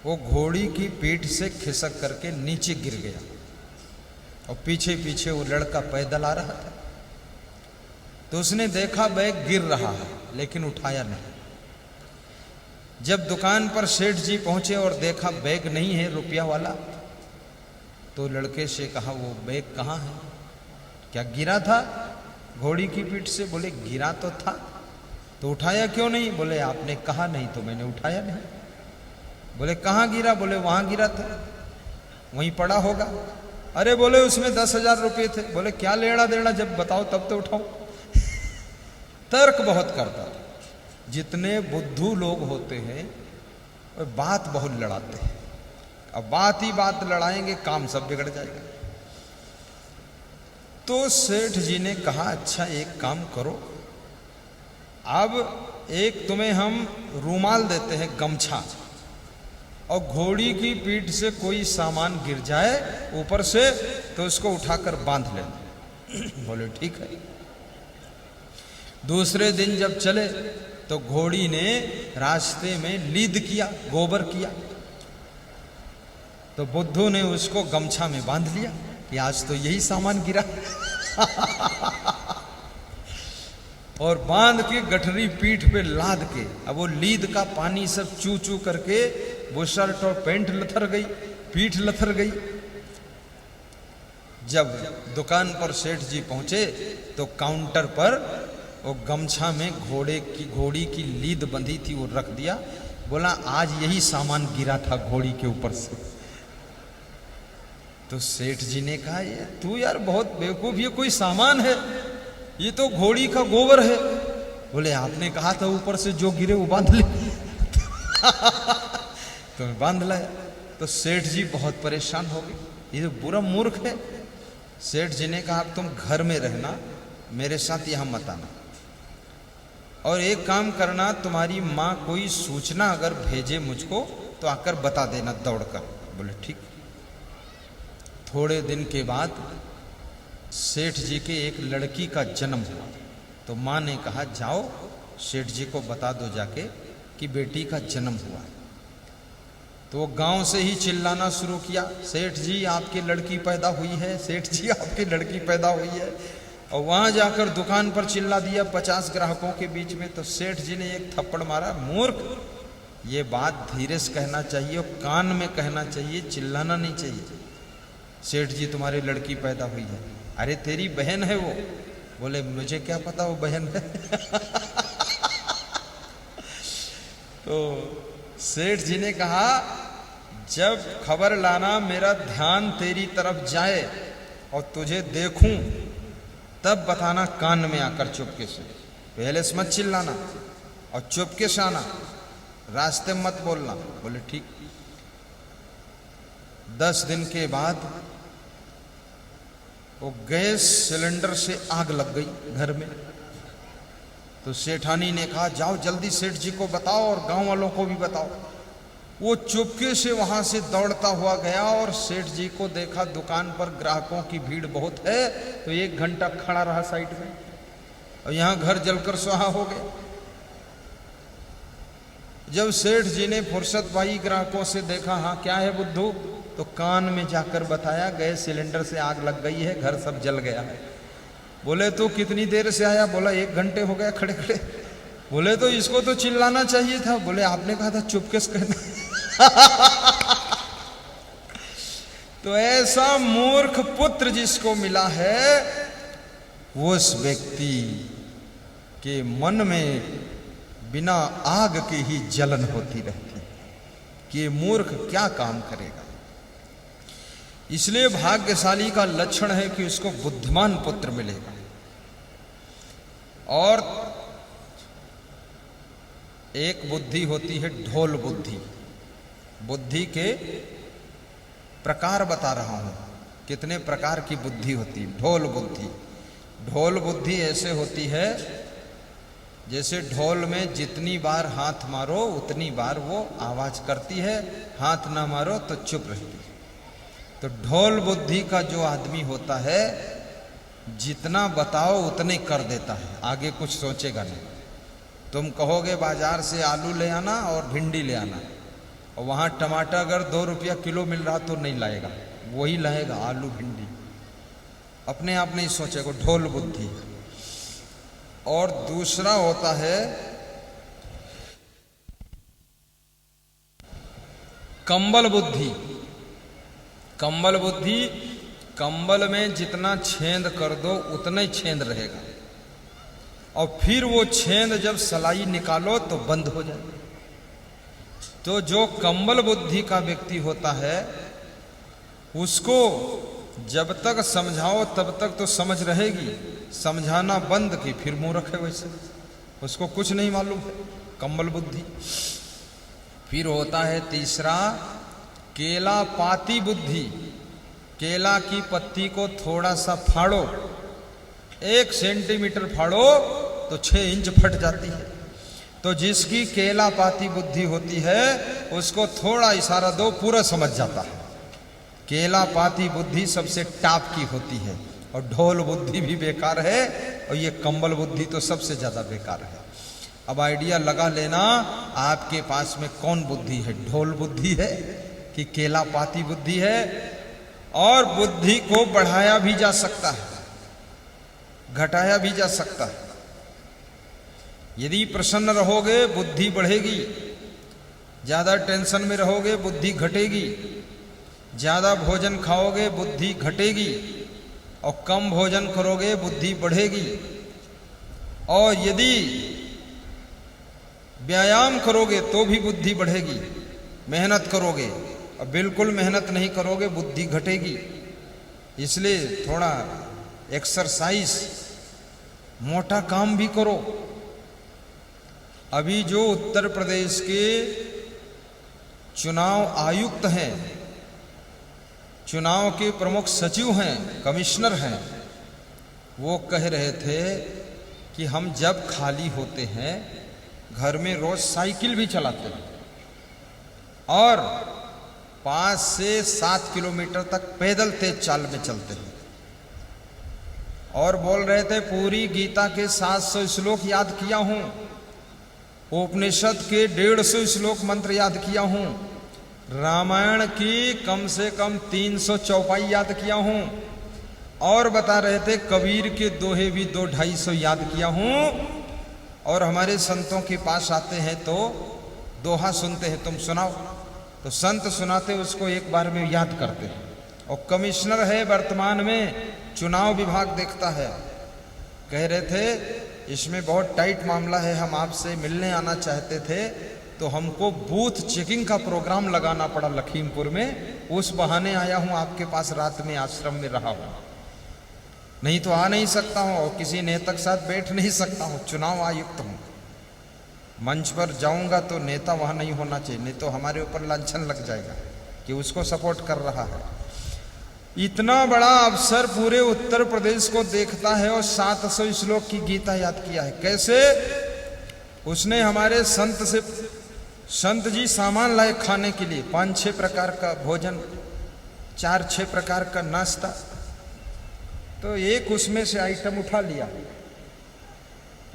वो घोड़ी की पीठ से खिसक करके नीचे गिर गया, और पीछे पीछे वो लड़का पैदल आ रहा था। तो उसने देखा बैग गिर रहा है लेकिन उठाया नहीं। जब दुकान पर सेठ जी पहुंचे और देखा बैग नहीं है रुपया वाला, तो लड़के से कहा वो बैग कहाँ है? क्या गिरा था घोड़ी की पीठ से? बोले गिरा तो था, तो उठाया क्यों नहीं? बोले आपने कहा नहीं तो मैंने उठाया नहीं। बोले कहाँ गिरा? बोले वहां गिरा था, वहीं पड़ा होगा। अरे बोले उसमें 10,000 रुपये थे। बोले क्या लेना देना, जब बताओ तब तो उठाओ। तर्क बहुत करता था। जितने बुद्धू लोग होते हैं वे बात बहुत लड़ाते हैं। अब बात ही बात लड़ाएंगे, काम सब बिगड़ जाएगा। तो सेठ जी ने कहा अच्छा एक काम करो, अब एक तुम्हें हम रूमाल देते हैं, गमछा, और घोड़ी की पीठ से कोई सामान गिर जाए ऊपर से तो उसको उठाकर बांध लेना। बोले ठीक है। दूसरे दिन जब चले तो घोड़ी ने रास्ते में लीद किया, गोबर किया। तो बुद्धू ने उसको गमछा में बांध लिया कि आज तो यही सामान गिरा। और बांध के गठरी पीठ पे लाद के, अब वो लीद का पानी सब चू चू करके वो शर्ट और पैंट लथर गई, पीठ लथर गई। जब दुकान पर सेठ जी पहुंचे तो काउंटर पर वो गमछा में घोड़ी की लीद बंधी थी, वो रख दिया। बोला आज यही सामान गिरा था घोड़ी के ऊपर से। तो सेठ जी ने कहा ये तू यार बहुत बेवकूफ, ये कोई सामान है? ये तो घोड़ी का गोबर है। बोले आपने कहा था ऊपर से जो गिरे वो बांध ले। तो बांध लाया। तो सेठ जी बहुत परेशान हो गए, ये तो बुरा मूर्ख है। सेठ जी ने कहा अब तुम घर में रहना, मेरे साथ यहां मत आना, और एक काम करना, तुम्हारी माँ कोई सूचना अगर भेजे मुझको तो आकर बता देना दौड़कर। बोले ठीक। थोड़े दिन के बाद सेठ जी के एक लड़की का जन्म हुआ। तो माँ ने कहा जाओ सेठ जी को बता दो जाके कि बेटी का जन्म हुआ है। तो वो गांव से ही चिल्लाना शुरू किया, सेठ जी आपकी लड़की पैदा हुई है, सेठ जी आपकी लड़की पैदा हुई है। और वहां जाकर दुकान पर चिल्ला दिया 50 ग्राहकों के बीच में। तो सेठ जी ने एक थप्पड़ मारा, मूर्ख, ये बात धीरे से कहना चाहिए और कान में कहना चाहिए, चिल्लाना नहीं चाहिए। सेठ जी तुम्हारी लड़की पैदा हुई है। अरे तेरी बहन है वो। बोले मुझे क्या पता वो बहन है। तो सेठ जी ने कहा जब खबर लाना मेरा ध्यान तेरी तरफ जाए और तुझे देखूं तब बताना, कान में आकर चुपके से। पहले से मत चिल्लाना और चुपके से आना, रास्ते में मत बोलना। बोले ठीक। 10 दिन के बाद वो गैस सिलेंडर से आग लग गई घर में। तो सेठानी ने कहा जाओ जल्दी सेठ जी को बताओ और गांव वालों को भी बताओ। वो चुपके से वहां से दौड़ता हुआ गया और सेठ जी को देखा दुकान पर ग्राहकों की भीड़ बहुत है। तो 1 घंटा खड़ा रहा साइड में और यहां घर जलकर सुहा हो गए। जब सेठ जी ने फुर्सत पाई ग्राहकों से देखा, हाँ क्या है बुद्धू, तो कान में जाकर बताया गैस सिलेंडर से आग लग गई है, घर सब जल गया है। बोले तो कितनी देर से आया? बोला 1 घंटे हो गया खड़े खड़े। बोले तो इसको तो चिल्लाना चाहिए था। बोले आपने कहा था चुपके से कहना। तो ऐसा मूर्ख पुत्र जिसको मिला है वो उस व्यक्ति के मन में बिना आग के ही जलन होती रहती है कि ये मूर्ख क्या काम करेगा। इसलिए भाग्यशाली का लक्षण है कि उसको बुद्धिमान पुत्र मिलेगा। और एक बुद्धि होती है ढोल बुद्धि। बुद्धि के प्रकार बता रहा हूं, कितने प्रकार की बुद्धि होती है। ढोल बुद्धि, ढोल बुद्धि ऐसे होती है जैसे ढोल में जितनी बार हाथ मारो उतनी बार वो आवाज करती है, हाथ ना मारो तो चुप रहती है। तो ढोल बुद्धि का जो आदमी होता है जितना बताओ उतने कर देता है, आगे कुछ सोचेगा नहीं। तुम कहोगे बाजार से आलू ले आना और भिंडी ले आना, और वहां टमाटर अगर 2 रुपया किलो मिल रहा तो नहीं लाएगा, वही लाएगा आलू भिंडी, अपने आप नहीं सोचेगा। ढोल बुद्धि। और दूसरा होता है कंबल बुद्धि। कंबल बुद्धि, कंबल में जितना छेद कर दो उतना ही छेद रहेगा, और फिर वो छेद जब सलाई निकालो तो बंद हो जाए। तो जो कंबल बुद्धि का व्यक्ति होता है उसको जब तक समझाओ तब तक तो समझ रहेगी, समझाना बंद की फिर मुंह रखे वैसे, उसको कुछ नहीं मालूम है, कंबल बुद्धि। फिर होता है तीसरा केला पाती बुद्धि। केला की पत्ती को थोड़ा सा फाड़ो, 1 सेंटीमीटर फाड़ो तो 6 इंच फट जाती है। तो जिसकी केला पाती बुद्धि होती है उसको थोड़ा इशारा दो पूरा समझ जाता है। केला पाती बुद्धि सबसे टॉप की होती है, और ढोल बुद्धि भी बेकार है, और ये कंबल बुद्धि तो सबसे ज्यादा बेकार है। अब आइडिया लगा लेना आपके पास में कौन बुद्धि है, ढोल बुद्धि है कि केला पाती बुद्धि है। और बुद्धि को बढ़ाया भी जा सकता है, घटाया भी जा सकता है। यदि प्रसन्न रहोगे बुद्धि बढ़ेगी, ज्यादा टेंशन में रहोगे बुद्धि घटेगी, ज्यादा भोजन खाओगे बुद्धि घटेगी, और कम भोजन करोगे बुद्धि बढ़ेगी। और यदि व्यायाम करोगे तो भी बुद्धि बढ़ेगी, मेहनत करोगे, और बिल्कुल मेहनत नहीं करोगे बुद्धि घटेगी। इसलिए थोड़ा एक्सरसाइज, मोटा काम भी करो। अभी जो उत्तर प्रदेश के चुनाव आयुक्त हैं, चुनाव के प्रमुख सचिव हैं, कमिश्नर हैं, वो कह रहे थे कि हम जब खाली होते हैं घर में रोज साइकिल भी चलाते हैं और 5 से 7 किलोमीटर तक पैदल तेज चाल में चलते हैं, और बोल रहे थे पूरी गीता के 700 श्लोक याद किया हूं, उपनिषद के 150 श्लोक मंत्र याद किया हूं, रामायण की कम से कम 300 चौपाई याद किया हूं, और बता रहे थे कबीर के दोहे भी 200-250 याद किया हूं। और हमारे संतों के पास आते हैं तो दोहा सुनते हैं, तुम सुनाओ, तो संत सुनाते उसको एक बार में याद करते हैं। और कमिश्नर है वर्तमान में, चुनाव विभाग देखता है, कह रहे थे इसमें बहुत टाइट मामला है, हम आपसे मिलने आना चाहते थे, तो हमको बूथ चेकिंग का प्रोग्राम लगाना पड़ा लखीमपुर में, उस बहाने आया हूं आपके पास, रात में आश्रम में रहा हूं, नहीं तो आ नहीं सकता हूं और किसी नेता के साथ बैठ नहीं सकता हूं, चुनाव आयुक्त हूं, मंच पर जाऊंगा तो नेता वहां नहीं होना चाहिए, नहीं तो हमारे ऊपर लांछन लग जाएगा कि उसको सपोर्ट कर रहा है। इतना बड़ा अफसर पूरे उत्तर प्रदेश को देखता है और 700 श्लोक की गीता याद किया है। कैसे? उसने हमारे संत जी सामान लाए खाने के लिए, 5-6 प्रकार का भोजन, 4-6 प्रकार का नाश्ता, तो एक उसमें से आइटम उठा लिया,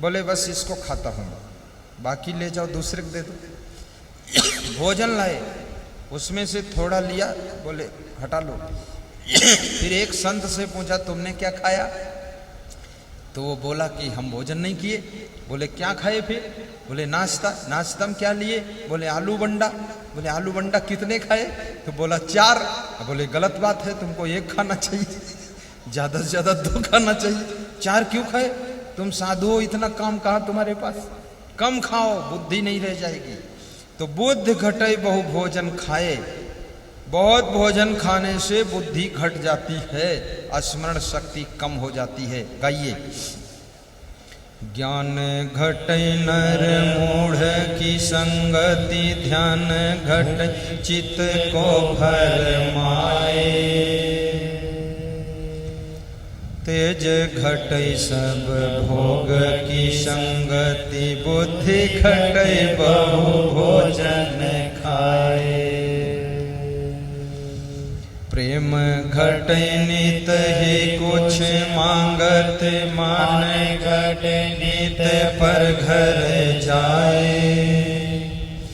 बोले बस इसको खाता हूं, बाकी ले जाओ दूसरे को दे दो। भोजन लाए, उसमें से थोड़ा लिया, बोले हटा लो। फिर एक संत से पूछा तुमने क्या खाया, तो वो बोला कि हम भोजन नहीं किए। बोले क्या खाए फिर? बोले नाश्ता। नाश्ता में क्या लिए? बोले आलू बंडा। बोले आलू बंडा कितने खाए? तो बोला 4। बोले गलत बात है, तुमको 1 खाना चाहिए, ज्यादा से ज्यादा 2 खाना चाहिए, 4 क्यों खाए? तुम साधु हो, इतना काम कहाँ तुम्हारे पास, कम खाओ, बुद्धि नहीं रह जाएगी। तो बुद्धि घटे बहु भोजन खाए, बहुत भोजन खाने से बुद्धि घट जाती है, स्मरण शक्ति कम हो जाती है। गाइए। ज्ञान घटे नर मूढ़ की संगति, ध्यान घट चित्त को भर माए, तेज घटे सब भोग की संगति, बुद्धि घटे बहु भोजन खाए, प्रेम घटे नित ही कुछ मांगत, मान घटे नित पर घर जाए,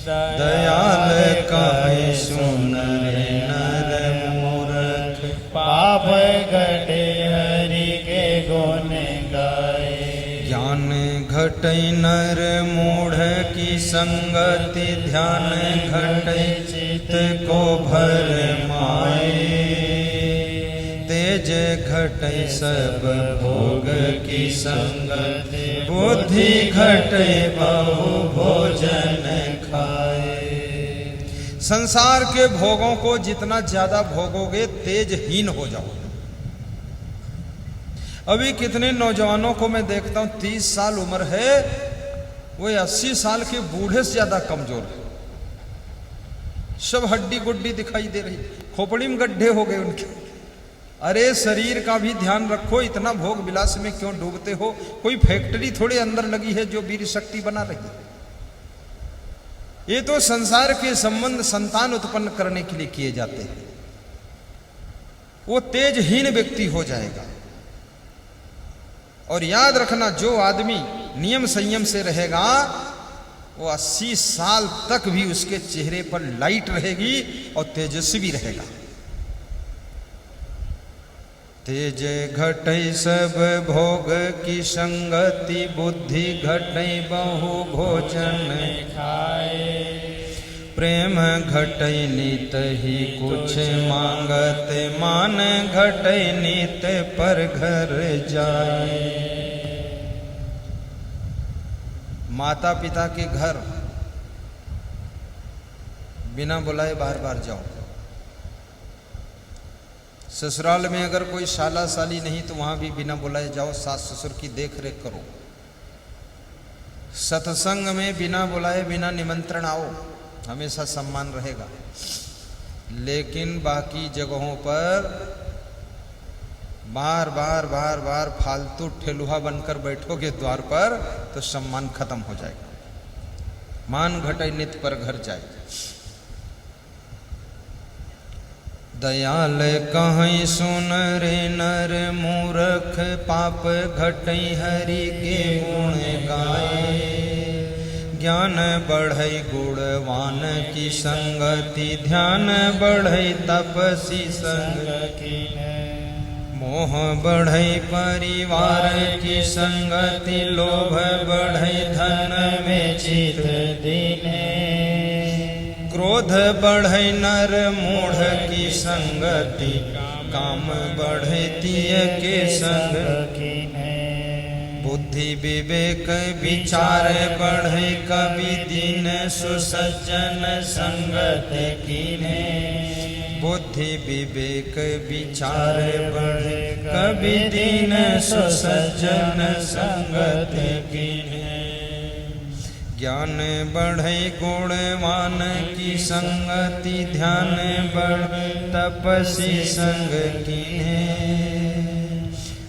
दयाल काहे सुन रे नर मूर्ख, पाप घटे हरि के गुण गाए। ज्ञान घटे नर मूढ़ की संगति, ध्यान घटे चित्त को भर माए, तेज घटे सब भोग की संगति, बुद्धि घटे बहु भोजन खाए। संसार के भोगों को जितना ज्यादा भोगोगे तेजहीन हो जाओगे। अभी कितने नौजवानों को मैं देखता हूं 30 साल उम्र है, वो 80 साल के बूढ़े से ज्यादा कमजोर है, सब हड्डी गुड्डी दिखाई दे रही, खोपड़ी में गड्ढे हो गए उनके। अरे शरीर का भी ध्यान रखो, इतना भोग विलास में क्यों डूबते हो? कोई फैक्ट्री थोड़े अंदर लगी है जो वीर शक्ति बना रही है। ये तो संसार के संबंध संतान उत्पन्न करने के लिए किए जाते हैं। वो तेजहीन व्यक्ति हो जाएगा। और याद रखना, जो आदमी नियम संयम से रहेगा वो 80 साल तक भी उसके चेहरे पर लाइट रहेगी और तेजस्वी रहेगा। तेज घटे सब भोग की संगति, बुद्धि घटे बहु भोजन खाए, प्रेम घटे नित ही कुछ मांगत, मान घटे नित पर घर जाए। माता पिता के घर बिना बुलाए बार बार जाओ। ससुराल में अगर कोई शाला साली नहीं तो वहां भी बिना बुलाए जाओ, सास ससुर की देख रेख करो। सत्संग में बिना बुलाए बिना निमंत्रण आओ, हमेशा सम्मान रहेगा। लेकिन बाकी जगहों पर बार बार बार बार फालतू ठेलुहा बनकर बैठोगे द्वार पर तो सम्मान खत्म हो जाएगा। मान घटे नित पर घर जाए। दयाल कहीं सुन रे नर मूर्ख, पाप घटई हरि के गुण गाए। ज्ञान बढ़ई गुणवान की संगति, ध्यान बढ़ई तपसी संग की। मोह बढ़ई परिवार की संगति, लोभ बढ़ई धन में चित दीने। क्रोध बढ़ई नर मूढ़ की संगति, काम बढ़ई तिय के संग कीने। बुद्धि विवेक विचार बढ़ई, कवि दीन सुसज्जन संगत कीने। बुद्धि विवेक विचार बढ़े, कवि दीन सुसज्जन संगत कीने। ज्ञान बढ़े गुणवान की संगति, ध्यान बढ़ तपसी संग कीने।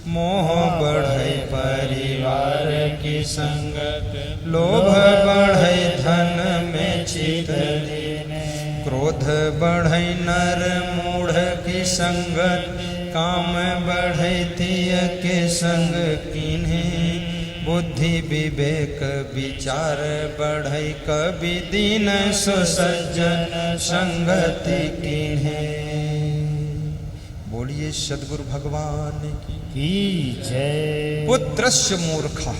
मोह बढ़े परिवार की संगत, लोभ बढ़े धन में चित दीने। क्रोध बढ़े नर मूढ़ की संगत, काम बढ़े तिय के संग कीन्हे। बुद्धि विवेक विचार बढ़े, कवि दीन सुसज्जन संगति कीन्हे। बोलिए सद्गुरु भगवान की जय। पुत्रस्य मूर्खा,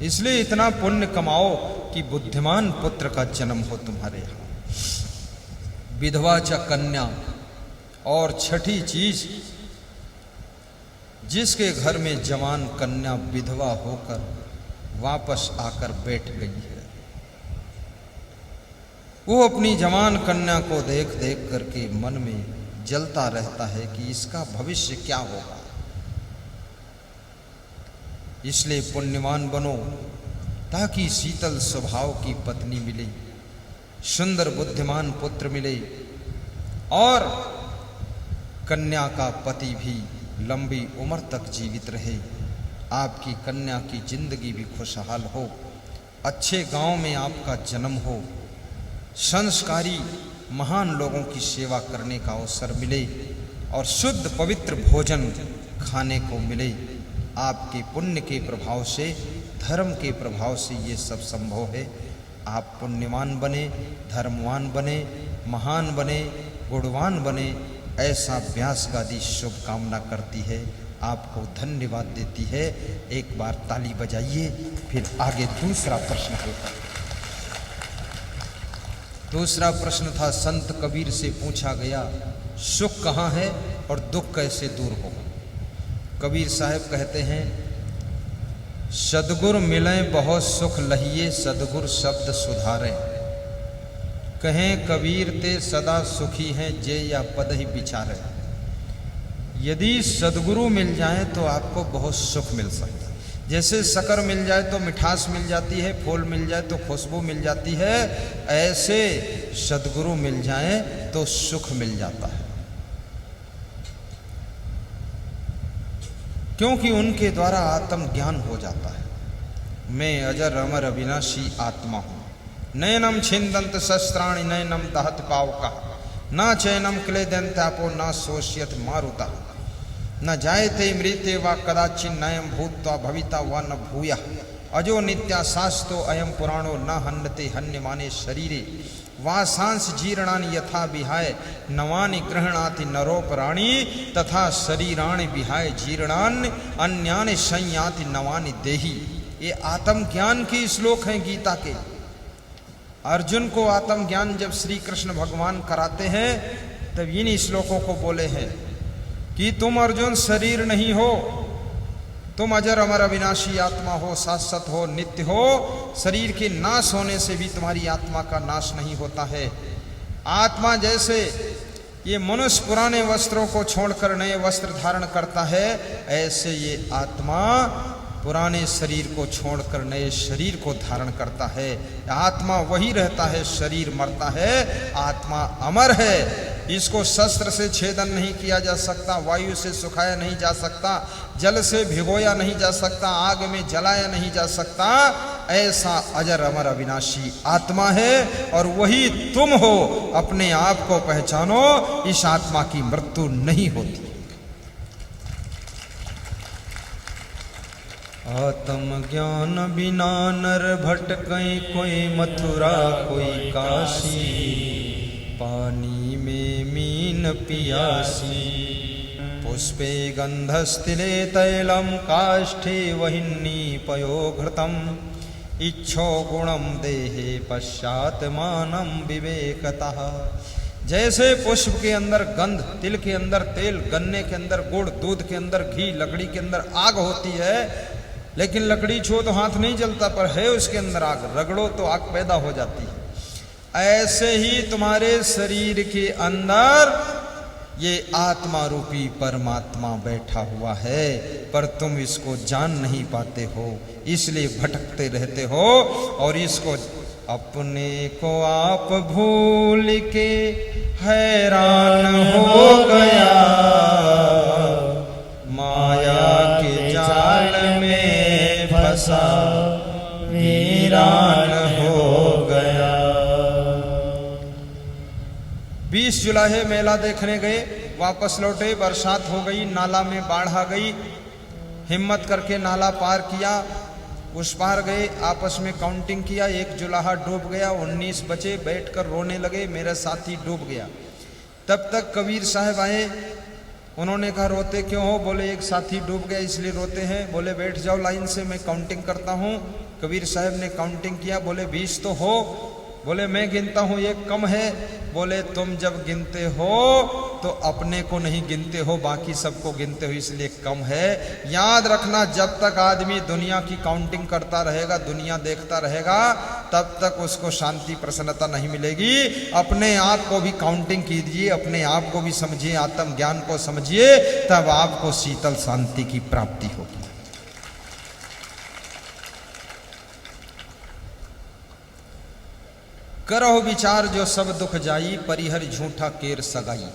इसलिए इतना पुण्य कमाओ कि बुद्धिमान पुत्र का जन्म हो तुम्हारे यहाँ। विधवा च कन्या, और छठी चीज, जिसके घर में जवान कन्या विधवा होकर वापस आकर बैठ गई है, वो अपनी जवान कन्या को देख देख करके मन में जलता रहता है कि इसका भविष्य क्या होगा। इसलिए पुण्यवान बनो ताकि शीतल स्वभाव की पत्नी मिले, सुंदर बुद्धिमान पुत्र मिले, और कन्या का पति भी लंबी उम्र तक जीवित रहे। आपकी कन्या की जिंदगी भी खुशहाल हो, अच्छे गांव में आपका जन्म हो, संस्कारी महान लोगों की सेवा करने का अवसर मिले, और शुद्ध पवित्र भोजन खाने को मिले। आपके पुण्य के प्रभाव से, धर्म के प्रभाव से ये सब संभव है। आप पुण्यवान बने, धर्मवान बने, महान बने, गुणवान बने, ऐसा व्यास गादी शुभकामना करती है, आपको धन्यवाद देती है। एक बार ताली बजाइए, फिर आगे दूसरा प्रश्न होगा। दूसरा प्रश्न था, संत कबीर से पूछा गया, सुख कहाँ है और दुख कैसे दूर होगा। कबीर साहब कहते हैं, सदगुर मिले बहुत सुख लहिए, सदगुर शब्द सुधारे। कहें कबीर ते सदा सुखी हैं, जे या पद ही विचारे। यदि सदगुरु मिल जाए तो आपको बहुत सुख मिल सकता है। जैसे शक्कर मिल जाए तो मिठास मिल जाती है, फूल मिल जाए तो खुशबू मिल जाती है, ऐसे सदगुरु मिल जाए तो सुख मिल जाता है। क्योंकि उनके द्वारा आत्म ज्ञान हो जाता है। मैं अजर अमर अविनाशी आत्मा हूं, नयनम छिंदंत शस्त्राणि नयनम दहत पावका, न चैनम क्लेदंतापो न शोष्यत मारुता, न जायते मृते वा कदाचिन नयम भूत्वा भविता वा न भूयः, अजो नित्या शास्तो अयम पुराणो न हन्यते हन्यमाने शरीरे, वासांस जीर्णानि यथा विहाय नवानि गृह्णाति नरोपराणि, तथा शरीराणि विहाय जीर्णानि अन्यानि संयाति नवानि देहि। ये आत्मज्ञान के श्लोक हैं गीता के। अर्जुन को आत्मज्ञान जब श्री कृष्ण भगवान कराते हैं तब इन श्लोकों को बोले हैं कि तुम अर्जुन शरीर नहीं हो, तुम अजर अमर अविनाशी आत्मा हो, शाश्वत हो, नित्य हो। शरीर के नाश होने से भी तुम्हारी आत्मा का नाश नहीं होता है। आत्मा जैसे ये मनुष्य पुराने वस्त्रों को छोड़कर नए वस्त्र धारण करता है, ऐसे ये आत्मा पुराने शरीर को छोड़कर नए शरीर को धारण करता है। आत्मा वही रहता है, शरीर मरता है, आत्मा अमर है। इसको शस्त्र से छेदन नहीं किया जा सकता, वायु से सुखाया नहीं जा सकता, जल से भिगोया नहीं जा सकता, आग में जलाया नहीं जा सकता। ऐसा अजर अमर अविनाशी आत्मा है और वही तुम हो। अपने आप को पहचानो, इस आत्मा की मृत्यु नहीं होती। आत्म ज्ञान बिना नर भटकै, कोई मथुरा कोई काशी, पानी में मीन पियासी, पुष्पे गंधस्तिले तैलम, काष्ठे वहिन्नी पयोघृतम, इच्छो गुणम देहे पश्चात मानम विवेकतः। जैसे पुष्प के अंदर गंध, तिल के अंदर तेल, गन्ने के अंदर गुड़, दूध के अंदर घी, लकड़ी के अंदर आग होती है, लेकिन लकड़ी छो तो हाथ नहीं जलता, पर है उसके अंदर आग, रगड़ो तो आग पैदा हो जाती है। ऐसे ही तुम्हारे शरीर के अंदर ये आत्मा रूपी परमात्मा बैठा हुआ है, पर तुम इसको जान नहीं पाते हो, इसलिए भटकते रहते हो। और इसको अपने को आप भूल के हैरान हो गया, माया के जाल में फंसा वीरान हो गया। 20 जुलाई मेला देखने गए, वापस लौटे, बरसात हो गई, नाला में बाढ़ आ गई, हिम्मत करके नाला पार किया, उस पार गए, आपस में काउंटिंग किया, एक जुलाहा डूब गया, 19 बचे, बैठकर रोने लगे, मेरा साथी डूब गया। तब तक कबीर साहब आए, उन्होंने कहा रोते क्यों हो? बोले एक साथी डूब गया इसलिए रोते हैं। बोले बैठ जाओ लाइन से, मैं काउंटिंग करता हूँ। कबीर साहब ने काउंटिंग किया, बोले 20 तो हो। बोले मैं गिनता हूँ, एक कम है। बोले तुम जब गिनते हो तो अपने को नहीं गिनते हो, बाकी सबको गिनते हो, इसलिए कम है। याद रखना, जब तक आदमी दुनिया की काउंटिंग करता रहेगा, दुनिया देखता रहेगा, तब तक उसको शांति प्रसन्नता नहीं मिलेगी। अपने आप को भी काउंटिंग कीजिए, अपने आप को भी समझिए, आत्म ज्ञान को समझिए, तब आपको शीतल शांति की प्राप्ति होगी। करहो विचार जो सब दुख जाई, परिहर झूठा केर सगाई।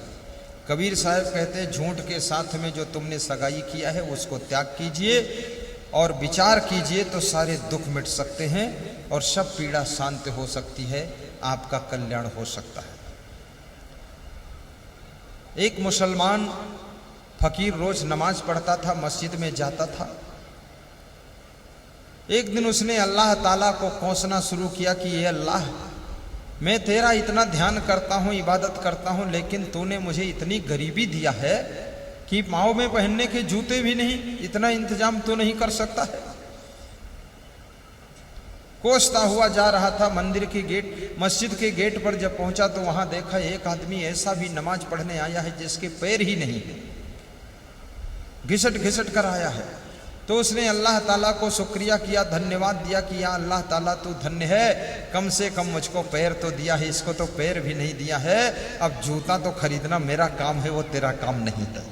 कबीर साहब कहते हैं झूठ के साथ में जो तुमने सगाई किया है उसको त्याग कीजिए और विचार कीजिए, तो सारे दुख मिट सकते हैं और सब पीड़ा शांत हो सकती है, आपका कल्याण हो सकता है। एक मुसलमान फकीर रोज नमाज पढ़ता था, मस्जिद में जाता था। एक दिन उसने अल्लाह ताला को कोसना शुरू किया कि ये अल्लाह, मैं तेरा इतना ध्यान करता हूँ, इबादत करता हूँ, लेकिन तूने मुझे इतनी गरीबी दिया है कि पाँव में पहनने के जूते भी नहीं, इतना इंतजाम तो नहीं कर सकता है। कोसता हुआ जा रहा था, मंदिर के गेट, मस्जिद के गेट पर जब पहुंचा तो वहां देखा एक आदमी ऐसा भी नमाज पढ़ने आया है जिसके पैर ही नहीं है, घिसट घिसट कर आया है। तो उसने अल्लाह ताला को शुक्रिया किया, धन्यवाद दिया कि या अल्लाह ताला तू धन्य है, कम से कम मुझको पैर तो दिया है, इसको तो पैर भी नहीं दिया है। अब जूता तो खरीदना मेरा काम है, वो तेरा काम नहीं है।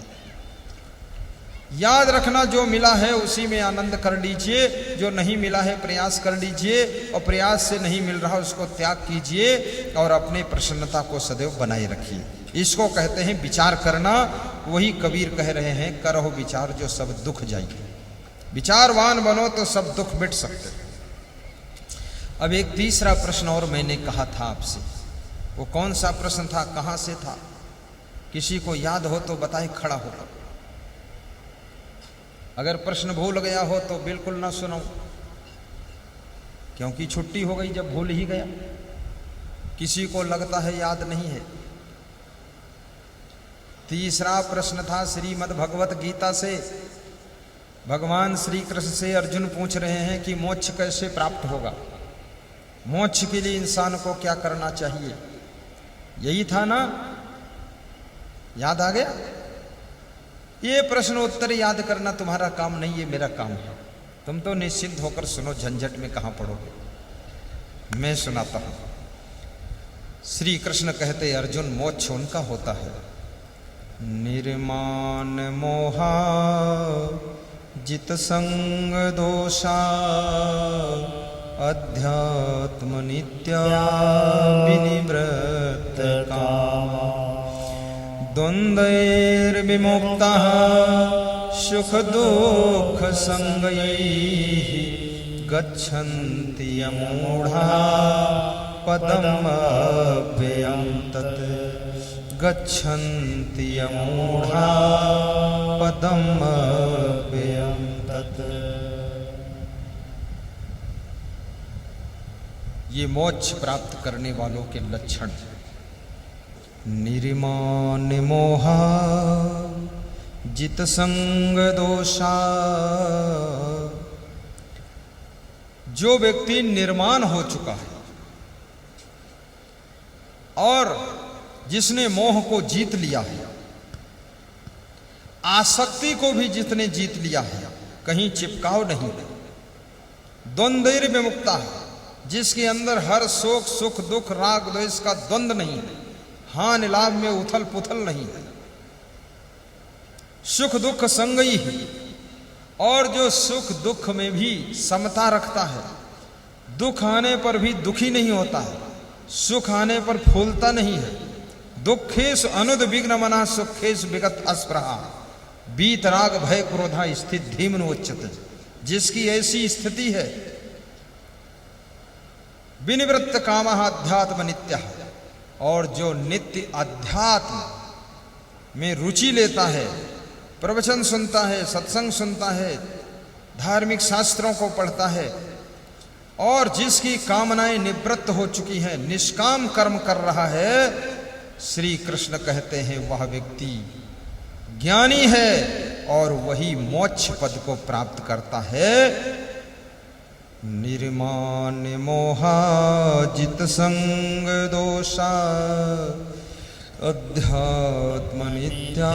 याद रखना, जो मिला है उसी में आनंद कर लीजिए, जो नहीं मिला है प्रयास कर लीजिए, और प्रयास से नहीं मिल रहा उसको त्याग कीजिए और अपने प्रसन्नता को सदैव बनाए रखिए। इसको कहते हैं विचार करना। वही कबीर कह रहे हैं, करहो विचार जो सब दुख जाए। विचारवान बनो तो सब दुख मिट सकते। अब एक तीसरा प्रश्न और मैंने कहा था आपसे, वो कौन सा प्रश्न था, कहां से था? किसी को याद हो तो बताए, खड़ा होकर। अगर प्रश्न भूल गया हो तो बिल्कुल ना सुनाओ, क्योंकि छुट्टी हो गई जब भूल ही गया। किसी को लगता है याद नहीं है। तीसरा प्रश्न था श्रीमद् भगवत गीता से। भगवान श्री कृष्ण से अर्जुन पूछ रहे हैं कि मोक्ष कैसे प्राप्त होगा, मोक्ष के लिए इंसान को क्या करना चाहिए। यही था ना, याद आ गया? ये प्रश्न उत्तर याद करना तुम्हारा काम नहीं, ये मेरा काम है। तुम तो निश्चिंत होकर सुनो, झंझट में कहां पड़ोगे। मैं सुनाता हूं। श्री कृष्ण कहते, अर्जुन मोक्ष उनका होता है निर्माण मोहा जित संग दोषा, अध्यात्म नित्या विनिवृत्त कामा, द्वंद्वैर विमुक्तः सुख दुख संगयैः, गच्छन्ति यमूढ़ा पदम अव्ययं तत् गच्छन्ति यमूढ़ा पदम अव्ययं तत्। ये मोक्ष प्राप्त करने वालों के लक्षण। निर्माण मोहा जित संग दोषा। जो व्यक्ति निर्माण हो चुका है और जिसने मोह को जीत लिया है, आसक्ति को भी जितने जीत लिया है, कहीं चिपकाव नहीं है, द्वंद्व में मुक्ता है, जिसके अंदर हर शोक सुख दुख राग द्वेष का द्वंद्व नहीं है, हानि लाभ में उथल पुथल नहीं है, सुख दुख संगई है, और जो सुख दुख में भी समता रखता है, दुख आने पर भी दुखी नहीं होता है, सुख आने पर फूलता नहीं है, दुखेश अनुद्विग्न मना सुखेश विगत अस्पृहा बीत राग भय क्रोधा स्थित धीमन उच्चते। जिसकी ऐसी स्थिति है, विनिवृत्त काम अध्यात्म नित्य, और जो नित्य अध्यात्म में रुचि लेता है, प्रवचन सुनता है, सत्संग सुनता है, धार्मिक शास्त्रों को पढ़ता है, और जिसकी कामनाएं निवृत्त हो चुकी हैं, निष्काम कर्म कर रहा है, श्री कृष्ण कहते हैं वह व्यक्ति ज्ञानी है और वही मोक्ष पद को प्राप्त करता है। निर्माण मोहा जित संग दोषा अध्यात्म नित्या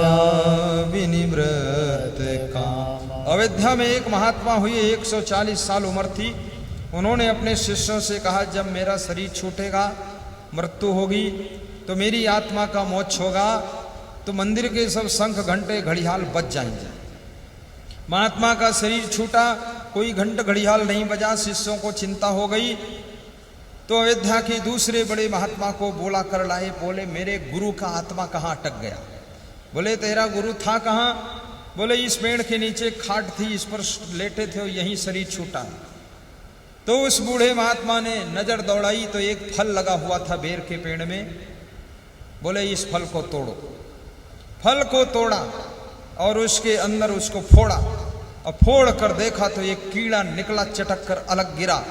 विनिवृत काम। अयोध्या में एक महात्मा हुए, 140 साल उम्र थी। उन्होंने अपने शिष्यों से कहा, जब मेरा शरीर छूटेगा, मृत्यु होगी, तो मेरी आत्मा का मोक्ष होगा, तो मंदिर के सब शंख घंटे घड़ियाल बज जाएंगे। महात्मा का शरीर छूटा, कोई घंट घड़ियाल नहीं बजा, शिष्यों को चिंता हो गई। तो अयोध्या के दूसरे बड़े महात्मा को बोला कर लाए, बोले मेरे गुरु का आत्मा कहाँ अटक गया। बोले तेरा गुरु था कहाँ? बोले इस पेड़ के नीचे खाट थी, इस पर लेटे थे और यहीं शरीर छूटा। तो उस बूढ़े महात्मा ने नजर दौड़ाई तो एक फल लगा हुआ था बेर के पेड़ में। बोले इस फल को तोड़ो। फल को तोड़ा और उसके अंदर उसको फोड़ा, और फोड़ कर देखा तो एक कीड़ा निकला, चटक कर अलग गिरा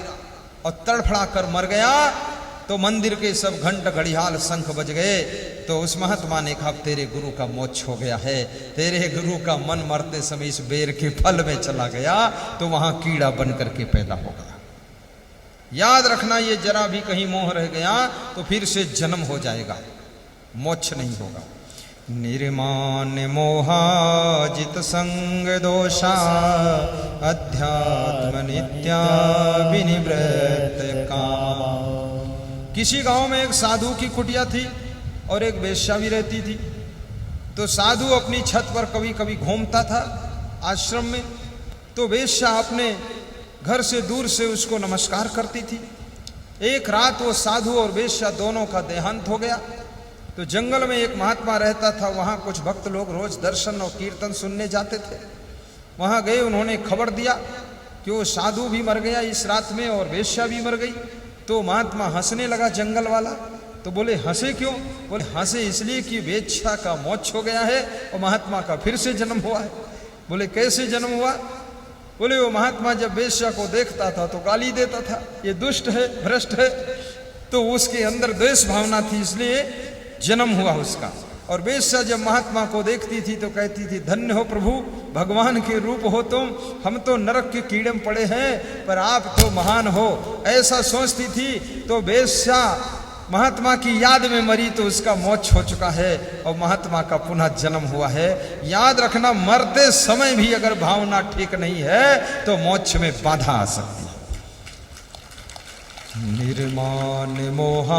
और तड़फड़ा कर मर गया। तो मंदिर के सब घंट घड़ियाल शंख बज गए। तो उस महात्मा ने कहा, तेरे गुरु का मोक्ष हो गया है। तेरे गुरु का मन मरते समय इस बेर के फल में चला गया, तो वहां कीड़ा बन करके पैदा हो गया। याद रखना, ये जरा भी कहीं मोह रह गया तो फिर से जन्म हो जाएगा, मोक्ष नहीं होगा। निर्माण मोहा जित संग दोषा अध्यात्म नित्या विनिवृत काम। किसी गांव में एक साधु की कुटिया थी और एक वेश्या भी रहती थी। तो साधु अपनी छत पर कभी कभी घूमता था आश्रम में, तो वेश्या अपने घर से दूर से उसको नमस्कार करती थी। एक रात वो साधु और वेश्या दोनों का देहांत हो गया। तो जंगल में एक महात्मा रहता था, वहाँ कुछ भक्त लोग रोज दर्शन और कीर्तन सुनने जाते थे। वहाँ गए, उन्होंने खबर दिया कि वो साधु भी मर गया इस रात में और वेश्या भी मर गई। तो महात्मा हंसने लगा जंगल वाला। तो बोले हंसे क्यों? बोले हंसे इसलिए कि वेश्या का मोक्ष हो गया है और महात्मा का फिर से जन्म हुआ है। बोले कैसे जन्म हुआ? बोले वो महात्मा जब वेश्या को देखता था तो गाली देता था, ये दुष्ट है, भ्रष्ट है। तो उसके अंदर द्वेष भावना थी, इसलिए जन्म हुआ उसका। और वेश्या जब महात्मा को देखती थी तो कहती थी, धन्य हो प्रभु, भगवान के रूप हो तुम, हम तो नरक के कीड़े में पड़े हैं, पर आप तो महान हो, ऐसा सोचती थी। तो वेश्या महात्मा की याद में मरी तो उसका मोक्ष हो चुका है और महात्मा का पुनः जन्म हुआ है। याद रखना, मरते समय भी अगर भावना ठीक नहीं है तो मोक्ष में बाधा आ सकती है। निर्माण मोहा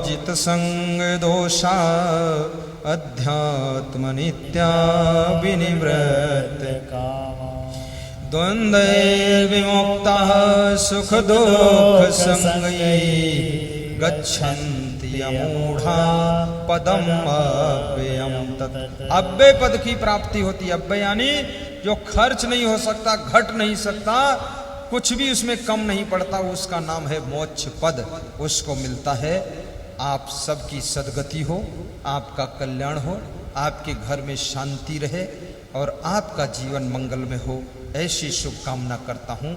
जित संग दोषा अध्यात्म नित्या विनिवृत कामा। द्वंद्व विमुक्ता सुख दुख संगई गच्छन्ति यमूढ़ा पदम अव्ययम तत्। अव्यय पद की प्राप्ति होती है। अव्यय यानी जो खर्च नहीं हो सकता, घट नहीं सकता, कुछ भी उसमें कम नहीं पड़ता, उसका नाम है मोक्ष पद, उसको मिलता है। आप सबकी सद्गति हो, आपका कल्याण हो, आपके घर में शांति रहे और आपका जीवन मंगल में हो, ऐसी शुभकामना करता हूँ।